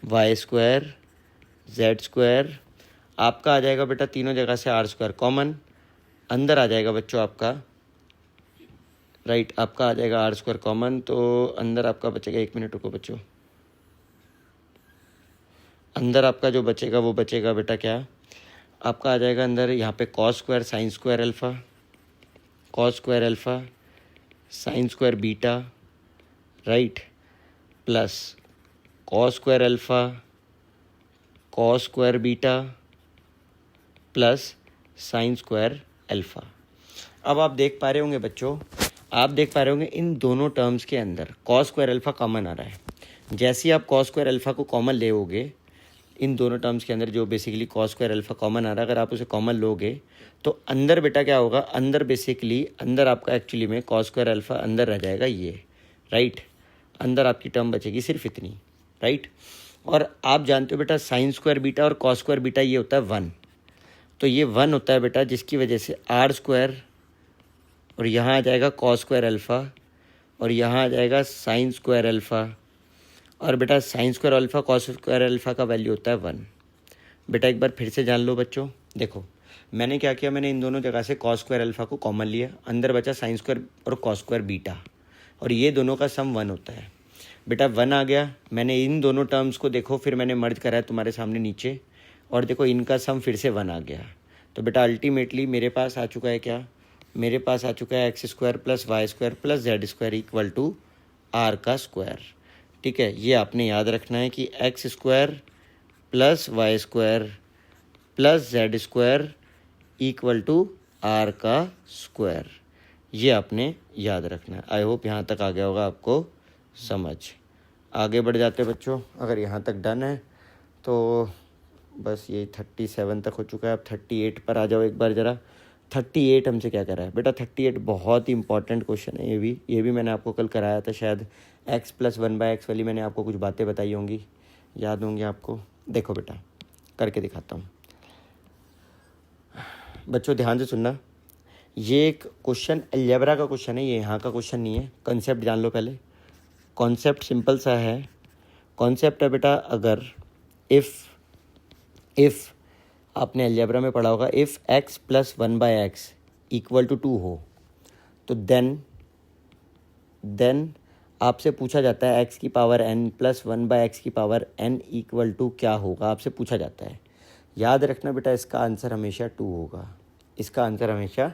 [SPEAKER 1] Y square Z square, आपका आ जाएगा बेटा तीनों जगह से आर स्क्वायर कॉमन, अंदर आ जाएगा बच्चों आपका, राइट, आपका आ जाएगा आर स्क्वायर कॉमन, तो अंदर आपका बचेगा, 1 मिनट रुको बच्चों, अंदर आपका जो बचेगा वो बचेगा बेटा क्या, आपका आ जाएगा अंदर यहाँ पे cos square sine square alpha cos square alpha sine square beta, right, plus cos square alpha cos square beta plus sine square alpha. अब आप देख पा रहे होंगे बच्चों, आप देख पा रहे होंगे इन दोनों टर्म्स के अंदर कॉस स्क्वायर अल्फ़ा कॉमन आ रहा है। जैसे ही आप कॉस स्क्वायर अल्फ़ा को कॉमन ले होगे, इन दोनों टर्म्स के अंदर जो basically cos square alpha common आ रहा है, अगर आप उसे कॉमन लोगे तो अंदर बेटा क्या होगा, अंदर बेसिकली अंदर आपका एक्चुअली में कॉस स्क्वायर अल्फ़ा अंदर रह जाएगा ये, राइट, अंदर आपकी टर्म बचेगी सिर्फ इतनी, राइट। और आप जानते हो बेटा साइन स्क्वायर बीटा और कॉस स्क्वायर बीटा ये होता है 1, तो ये 1 होता है बेटा, जिसकी वजह से आर स्क्वायर और यहाँ आ जाएगा कॉस स्क्वायर अल्फ़ा और यहाँ आ जाएगा साइन स्क्वायर अल्फ़ा, और बेटा sign square alpha cos square alpha का वैल्यू होता है 1। बेटा एक बार फिर से जान लो बच्चों, देखो मैंने क्या किया, मैंने इन दोनों जगह से कॉस स्क्वायर अल्फ़ा को कॉमन लिया, अंदर बचा साइन स्क्वायर और कॉस स्क्वायर बीटा, और ये दोनों का सम 1 होता है। बेटा 1 आ गया, मैंने इन दोनों टर्म्स को देखो फिर मैंने मर्ज करा है तुम्हारे सामने नीचे, और देखो इनका सम फिर से 1 आ गया। तो बेटा अल्टीमेटली मेरे पास आ चुका है क्या, मेरे पास आ चुका है X square plus Y square plus Z square equal to R का स्क्वायर, ठीक है। ये आपने याद रखना है कि X square plus Y square plus Z square equal to R का स्क्वायर, ये आपने याद रखना है। आई होप यहाँ तक आ गया होगा आपको समझ। आगे बढ़ जाते बच्चों, अगर यहाँ तक डन है तो बस ये 37 तक हो चुका है, अब 38 पर आ जाओ एक बार ज़रा। 38 हमसे क्या करा है बेटा, 38 बहुत ही इंपॉर्टेंट क्वेश्चन है, ये भी मैंने आपको कल कराया था शायद, x प्लस 1/x वाली मैंने आपको कुछ बातें बताई होंगी, याद होंगी आपको। देखो बेटा करके दिखाता हूँ, बच्चों ध्यान से सुनना, ये एक क्वेश्चन अलजेब्रा का क्वेश्चन है, ये यहाँ का क्वेश्चन नहीं है। कॉन्सेप्ट जान लो पहले, कॉन्सेप्ट सिंपल सा है। कॉन्सेप्ट है बेटा, अगर इफ़ आपने अलजेब्रा में पढ़ा होगा, if x plus 1/x equal to 2 हो तो देन आपसे पूछा जाता है x की पावर n प्लस 1/x की पावर n इक्वल टू क्या होगा, आपसे पूछा जाता है। याद रखना बेटा इसका आंसर हमेशा 2 होगा, इसका आंसर हमेशा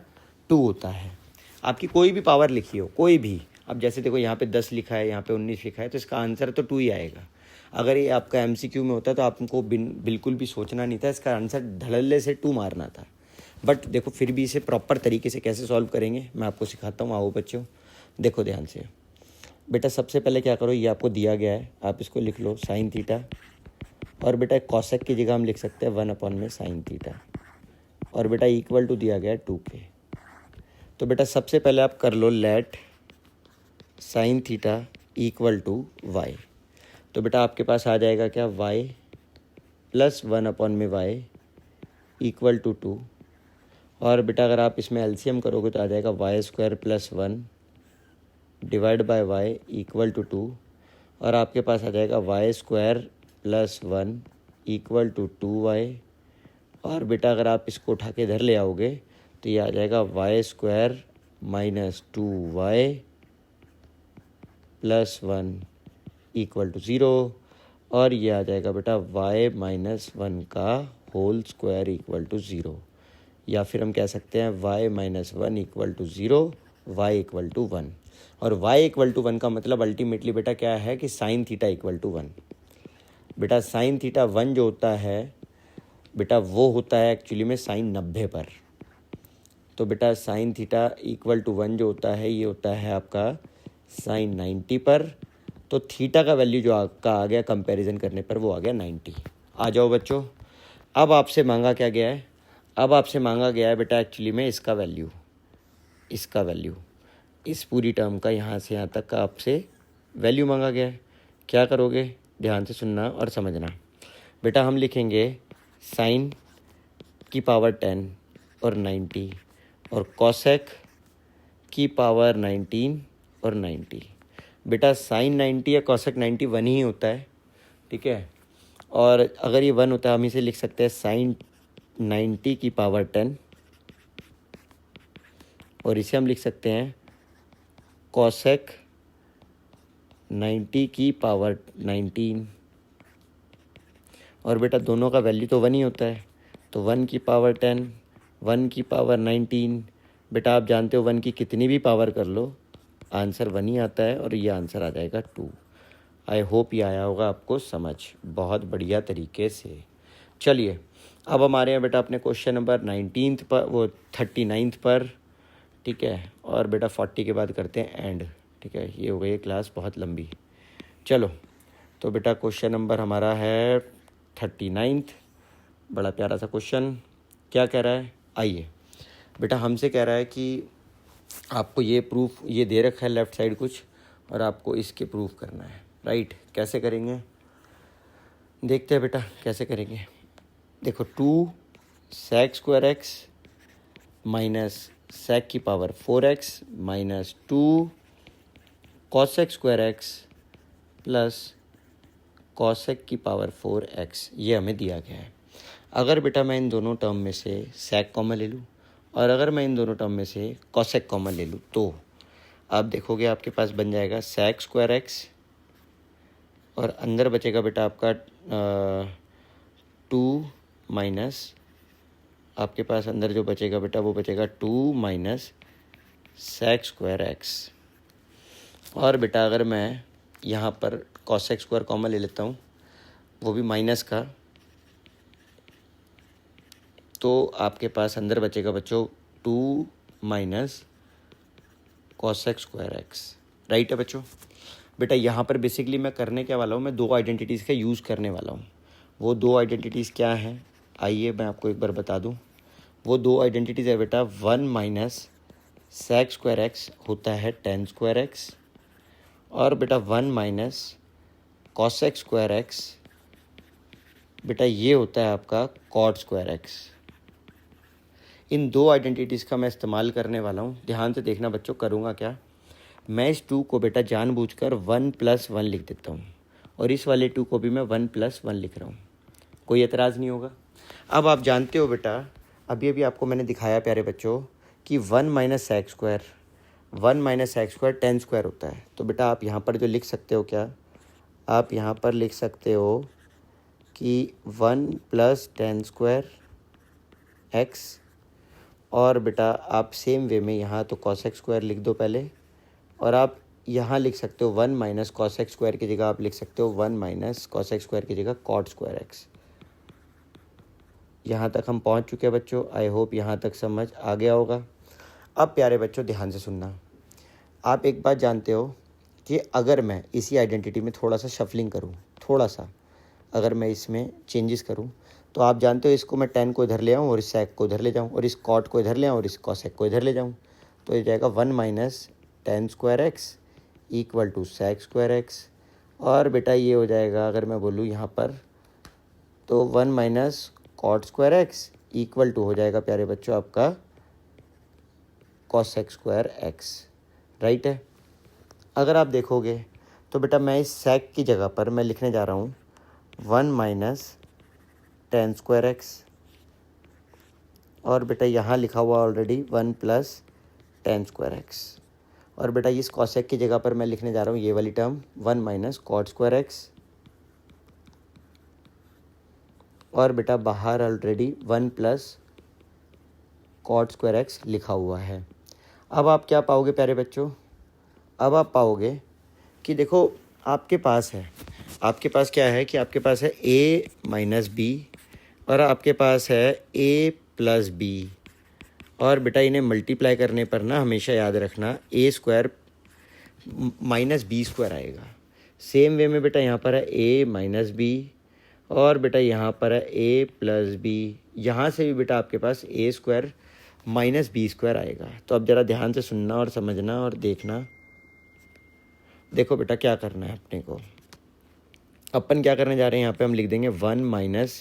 [SPEAKER 1] 2 होता है। आपकी कोई भी पावर लिखी हो, कोई भी, अब जैसे देखो यहाँ पे 10 लिखा है, यहाँ पे 19 लिखा है, तो इसका आंसर तो 2 ही आएगा। अगर ये आपका MCQ में होता तो आपको बिल्कुल भी सोचना नहीं था, इसका आंसर धड़ल्ले से 2 मारना था। बट देखो फिर भी इसे प्रॉपर तरीके से कैसे सॉल्व करेंगे मैं आपको सिखाता हूँ। आओ बच्चों देखो ध्यान से, बेटा सबसे पहले क्या करो, ये आपको दिया गया है, आप इसको लिख लो साइन थीटा, और बेटा कॉसेक की जगह हम लिख सकते हैं 1 में साइन थीटा, और बेटा इक्वल टू दिया गया है 2 के। तो बेटा सबसे पहले आप कर लो let sine theta equal to Y, तो बेटा आपके पास आ जाएगा क्या, y प्लस 1 में y इक्वल टू 2, और बेटा अगर आप इसमें एलसीएम करोगे तो आ जाएगा y square plus 1 divide by y equal to 2, और आपके पास आ जाएगा y square plus 1 equal to 2y, और बेटा अगर आप इसको उठा के इधर ले आओगे तो ये आ जाएगा y square minus 2y plus 1 equal to 0 और ये आ जाएगा बेटा y माइनस 1 का होल स्क्वायर इक्वल टू 0, या फिर हम कह सकते हैं y minus 1 equal to 0, y equal to 1। और y इक्वल टू 1 का मतलब अल्टीमेटली बेटा क्या है कि साइन थीटा इक्वल टू 1। बेटा साइन थीटा 1 जो होता है बेटा वो होता है एक्चुअली में साइन 90 पर। तो बेटा साइन थीटा इक्वल टू 1 जो होता है ये होता है आपका साइन 90 पर। तो थीटा का वैल्यू जो आपका आ गया कंपैरिजन करने पर वो आ गया 90। आ जाओ बच्चों, अब आपसे मांगा क्या गया है? अब आपसे मांगा गया है बेटा एक्चुअली में इसका वैल्यू, इसका वैल्यू, इस पूरी टर्म का यहाँ से यहाँ तक का आपसे वैल्यू मांगा गया है। क्या करोगे? ध्यान से सुनना और समझना। बेटा हम लिखेंगे साइन की पावर 10 और 90 और कॉसेक की पावर 19 और 90। बेटा साइन 90 या कॉसेक 90 वन ही होता है, ठीक है। और अगर ये 1 होता है हम इसे लिख सकते हैं साइन 90 की पावर 10 और इसे हम लिख सकते हैं कॉसेक 90 की पावर 19। और बेटा दोनों का वैल्यू तो 1 ही होता है, तो 1 की पावर 10, 1 की पावर 19। बेटा आप जानते हो 1 की कितनी भी पावर कर लो आंसर 1 ही आता है और ये आंसर आ जाएगा 2। आई होप ये आया होगा आपको समझ बहुत बढ़िया तरीके से। चलिए अब हमारे यहाँ बेटा अपने क्वेश्चन नंबर 19 पर, वो 39 पर, ठीक है। और बेटा 40 के बाद करते हैं एंड, ठीक है। ये हो गई क्लास बहुत लंबी। चलो तो बेटा क्वेश्चन नंबर हमारा है 39, बड़ा प्यारा सा क्वेश्चन। क्या कह रहा है? आइए बेटा हमसे कह रहा है कि आपको ये प्रूफ, ये दे रखा है लेफ़्ट साइड कुछ और आपको इसके प्रूफ करना है, राइट। कैसे करेंगे देखते हैं बेटा कैसे करेंगे। देखो 2 sec square x minus sec की power 4x minus 2 cosec square x plus cosec की पावर 4x ये हमें दिया गया है। अगर बेटा मैं इन दोनों टर्म में से sec कॉमन ले लूँ और अगर मैं इन दोनों टर्म में से cosec कॉमन ले लूँ तो आप देखोगे आपके पास बन जाएगा sec स्क्वायर एक्स और अंदर बचेगा बेटा आपका 2 माइनस, आपके पास अंदर जो बचेगा बेटा वो बचेगा 2 माइनस sec स्क्वायर एक्स। और बेटा अगर मैं यहाँ पर cosec स्क्वायर कॉमन ले लेता हूँ वो भी माइनस का, तो आपके पास अंदर बचेगा बच्चों 2 minus cosec square x, right है बच्चों। बेटा यहाँ पर बेसिकली मैं करने क्या वाला हूँ, मैं 2 आइडेंटिटीज़ का यूज़ करने वाला हूँ। वो 2 आइडेंटिटीज़ क्या हैं आइए मैं आपको एक बार बता दूँ। वो 2 आइडेंटिटीज़ है बेटा 1 माइनस sec स्क्वायर एक्स होता है tan स्क्वायर एक्स और बेटा 1 माइनस cosec स्क्वायर एक्स बेटा ये होता है आपका cot स्क्वायर एक्स। इन 2 आइडेंटिटीज़ का मैं इस्तेमाल करने वाला हूँ। ध्यान से देखना बच्चों करूँगा क्या, मैं इस 2 को बेटा जानबूझकर 1 + 1 लिख देता हूँ और इस वाले 2 को भी मैं 1 + 1 लिख रहा हूँ। कोई एतराज़ नहीं होगा। अब आप जानते हो बेटा अभी अभी आपको मैंने दिखाया प्यारे बच्चों कि 1 minus sec square, 1 minus sec square tan square होता है। तो बेटा आप यहाँ पर जो लिख सकते हो क्या, आप यहाँ पर लिख सकते हो कि 1 + tan स्क्वायर एक्स और बेटा आप सेम वे में यहाँ तो cosec स्क्वायर लिख दो पहले और आप यहाँ लिख सकते हो 1 माइनस cosec स्क्वायर की जगह आप लिख सकते हो 1 माइनस cosec स्क्वायर की जगह cot स्क्वायर एक्स। यहाँ तक हम पहुँच चुके हैं बच्चों। आई होप यहाँ तक समझ आ गया होगा। अब प्यारे बच्चों ध्यान से सुनना, आप एक बात जानते हो कि अगर मैं इसी आइडेंटिटी में थोड़ा सा शफलिंग करूँ, थोड़ा सा अगर मैं इसमें चेंजेस करूँ तो आप जानते हो इसको मैं tan को इधर ले आऊँ और इस sec को इधर ले जाऊँ और इस cot को इधर ले आऊँ और इस cosec को इधर ले जाऊँ, तो ये जाएगा 1 minus tan square x equal to sec square X. और बेटा ये हो जाएगा अगर मैं बोलूँ यहाँ पर तो 1 minus cot square x equal to हो जाएगा प्यारे बच्चों आपका cosec स्क्वायर एक्स, राइट है। अगर आप देखोगे तो बेटा मैं इस sec की जगह पर मैं लिखने जा रहा हूँ 1 माइनस tan स्क्वायर एक्स और बेटा यहाँ लिखा हुआ ऑलरेडी 1 + tan स्क्वायर एक्स और बेटा इस कॉसेक की जगह पर मैं लिखने जा रहा हूँ ये वाली term 1 minus cot square X, और बेटा बाहर already 1 plus cot square X लिखा हुआ है। अब आप क्या पाओगे प्यारे बच्चों, अब आप पाओगे कि देखो आपके पास क्या है कि आपके पास है a माइनस बी और आपके पास है a प्लस बी, और बेटा इन्हें मल्टीप्लाई करने पर ना हमेशा याद रखना a square minus B square आएगा। सेम वे में बेटा यहाँ पर है a माइनस बी और बेटा यहाँ पर है a प्लस बी, यहाँ से भी बेटा आपके पास a square minus B square आएगा। तो अब ज़रा ध्यान से सुनना और समझना और देखना। देखो बेटा क्या करना है अपने को, अपन क्या करने जा रहे हैं, यहाँ पे हम लिख देंगे 1 माइनस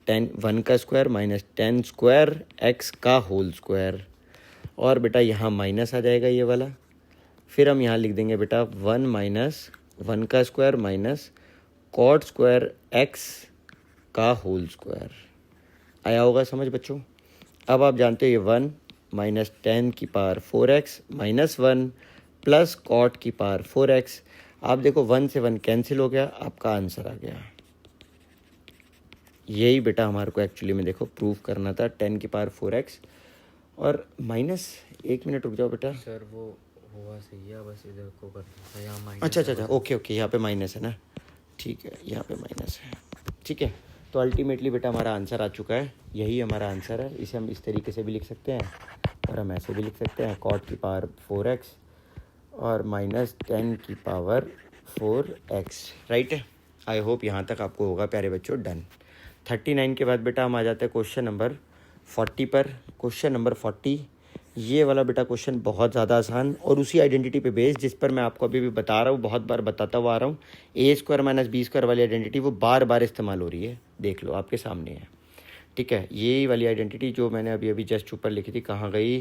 [SPEAKER 1] 10 1 का स्क्वायर माइनस 10 स्क्वायर एक्स का होल स्क्वायर, और बेटा यहाँ माइनस आ जाएगा ये वाला। फिर हम यहाँ लिख देंगे बेटा 1 माइनस 1 का square minus cot square X का होल स्क्वायर। आया होगा समझ बच्चों। अब आप जानते हो ये 1 माइनस 10 की power 4x minus 1 plus cot की पावर 4x। आप देखो 1 से 1 कैंसिल हो गया, आपका आंसर आ गया। यही बेटा हमारे को एक्चुअली में देखो प्रूफ करना था, 10 की पावर 4x और माइनस 1 मिनट रुक जाओ बेटा
[SPEAKER 2] सर, वो हुआ सही है, बस इधर को कर दो यहाँ माइनस।
[SPEAKER 1] अच्छा ओके यहाँ पे माइनस है ना, ठीक है यहाँ पे माइनस है, ठीक है। तो अल्टीमेटली बेटा हमारा आंसर आ चुका है, यही हमारा आंसर है। इसे हम इस तरीके से भी लिख सकते हैं और हम ऐसे भी लिख सकते हैं, कॉट की पावर 4x और माइनस 10 की पावर 4x, राइट है। आई होप यहाँ तक आपको होगा प्यारे बच्चों डन। 39 के बाद बेटा हम आ जाते हैं क्वेश्चन नंबर 40 पर। क्वेश्चन नंबर 40 ये वाला बेटा क्वेश्चन बहुत ज़्यादा आसान और उसी आइडेंटिटी पे बेस्ड जिस पर मैं आपको अभी भी बता रहा हूँ, बहुत बार बताता हुआ आ रहा हूँ। a square minus B square वाली आइडेंटिटी वो बार बार इस्तेमाल हो रही है, देख लो आपके सामने है, ठीक है। ये वाली आइडेंटिटी जो मैंने अभी जस्ट ऊपर लिखी थी, कहाँ गई,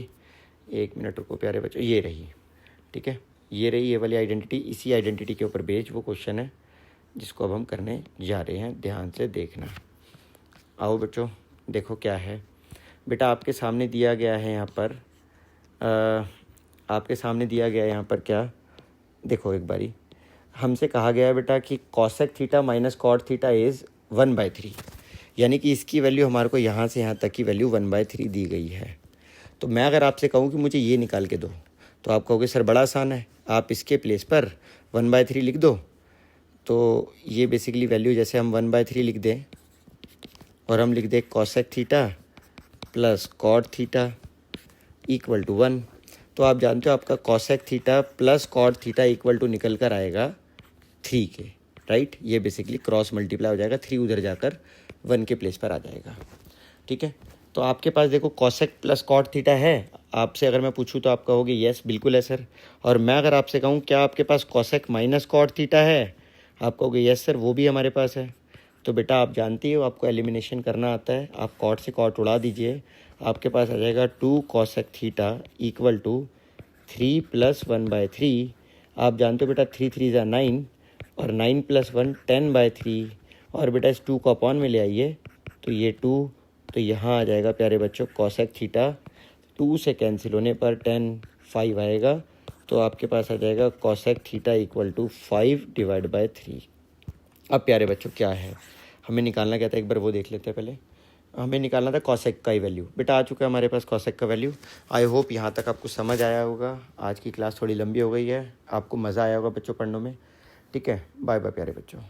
[SPEAKER 1] 1 मिनट रुको प्यारे बच्चों, ये रही, ठीक है, ये रही ये वाली आइडेंटिटी। इसी आइडेंटिटी के ऊपर बेस्ड वो क्वेश्चन है जिसको अब हम करने जा रहे हैं, ध्यान से देखना। आओ बच्चों देखो क्या है बेटा, आपके सामने दिया गया है यहाँ पर आपके सामने दिया गया है यहाँ पर क्या, देखो एक बारी हमसे कहा गया है बेटा कि cosec theta minus cot theta is 1/3, यानी कि इसकी वैल्यू हमारे को यहाँ से यहाँ तक की वैल्यू 1/3 दी गई है। तो मैं अगर आपसे कहूँ कि मुझे ये निकाल के दो तो आप कहोगे सर बड़ा आसान है, आप इसके प्लेस पर 1/3 लिख दो। तो ये बेसिकली वैल्यू जैसे हम 1/3 लिख दें और हम लिख दें cosec theta plus cot theta equal to 1, तो आप जानते हो आपका cosec theta plus cot theta equal to निकल कर आएगा 3 के, राइट। ये बेसिकली क्रॉस मल्टीप्लाई हो जाएगा, 3 उधर जाकर 1 के प्लेस पर आ जाएगा, ठीक है। तो आपके पास देखो कॉसेक प्लस कॉट थीटा है, आपसे अगर मैं पूछूं तो आप कहोगे यस बिल्कुल है सर। और मैं अगर आपसे कहूं क्या आपके पास कॉसेक माइनस कॉट थीटा है, आप कहोगे यस सर वो भी हमारे पास है। तो बेटा आप जानती हो आपको एलिमिनेशन करना आता है, आप कॉट से कॉट उड़ा दीजिए, आपके पास आ जाएगा 2 cosec theta equal to 3 plus 1/3। आप जानते हो बेटा 3 3 ज़ा 9 और 9 प्लस 1 10/3, और बेटा इस 2 को अपॉन में ले आइए तो ये 2, तो यहाँ आ जाएगा प्यारे बच्चों कॉसेक थीटा 2 से कैंसिल होने पर 10 5 आएगा, तो आपके पास आ जाएगा कॉसेक थीटा इक्वल टू 5/3। अब प्यारे बच्चों क्या है, हमें निकालना क्या था, एक बार वो देख लेते हैं। पहले हमें निकालना था कॉसेक का ही वैल्यू, बेटा आ चुका है हमारे पास कॉसेक का वैल्यू। आई होप यहाँ तक आपको समझ आया होगा। आज की क्लास थोड़ी लंबी हो गई है, आपको मज़ा आया होगा बच्चों पढ़ने में, ठीक है। बाय बाय प्यारे बच्चों।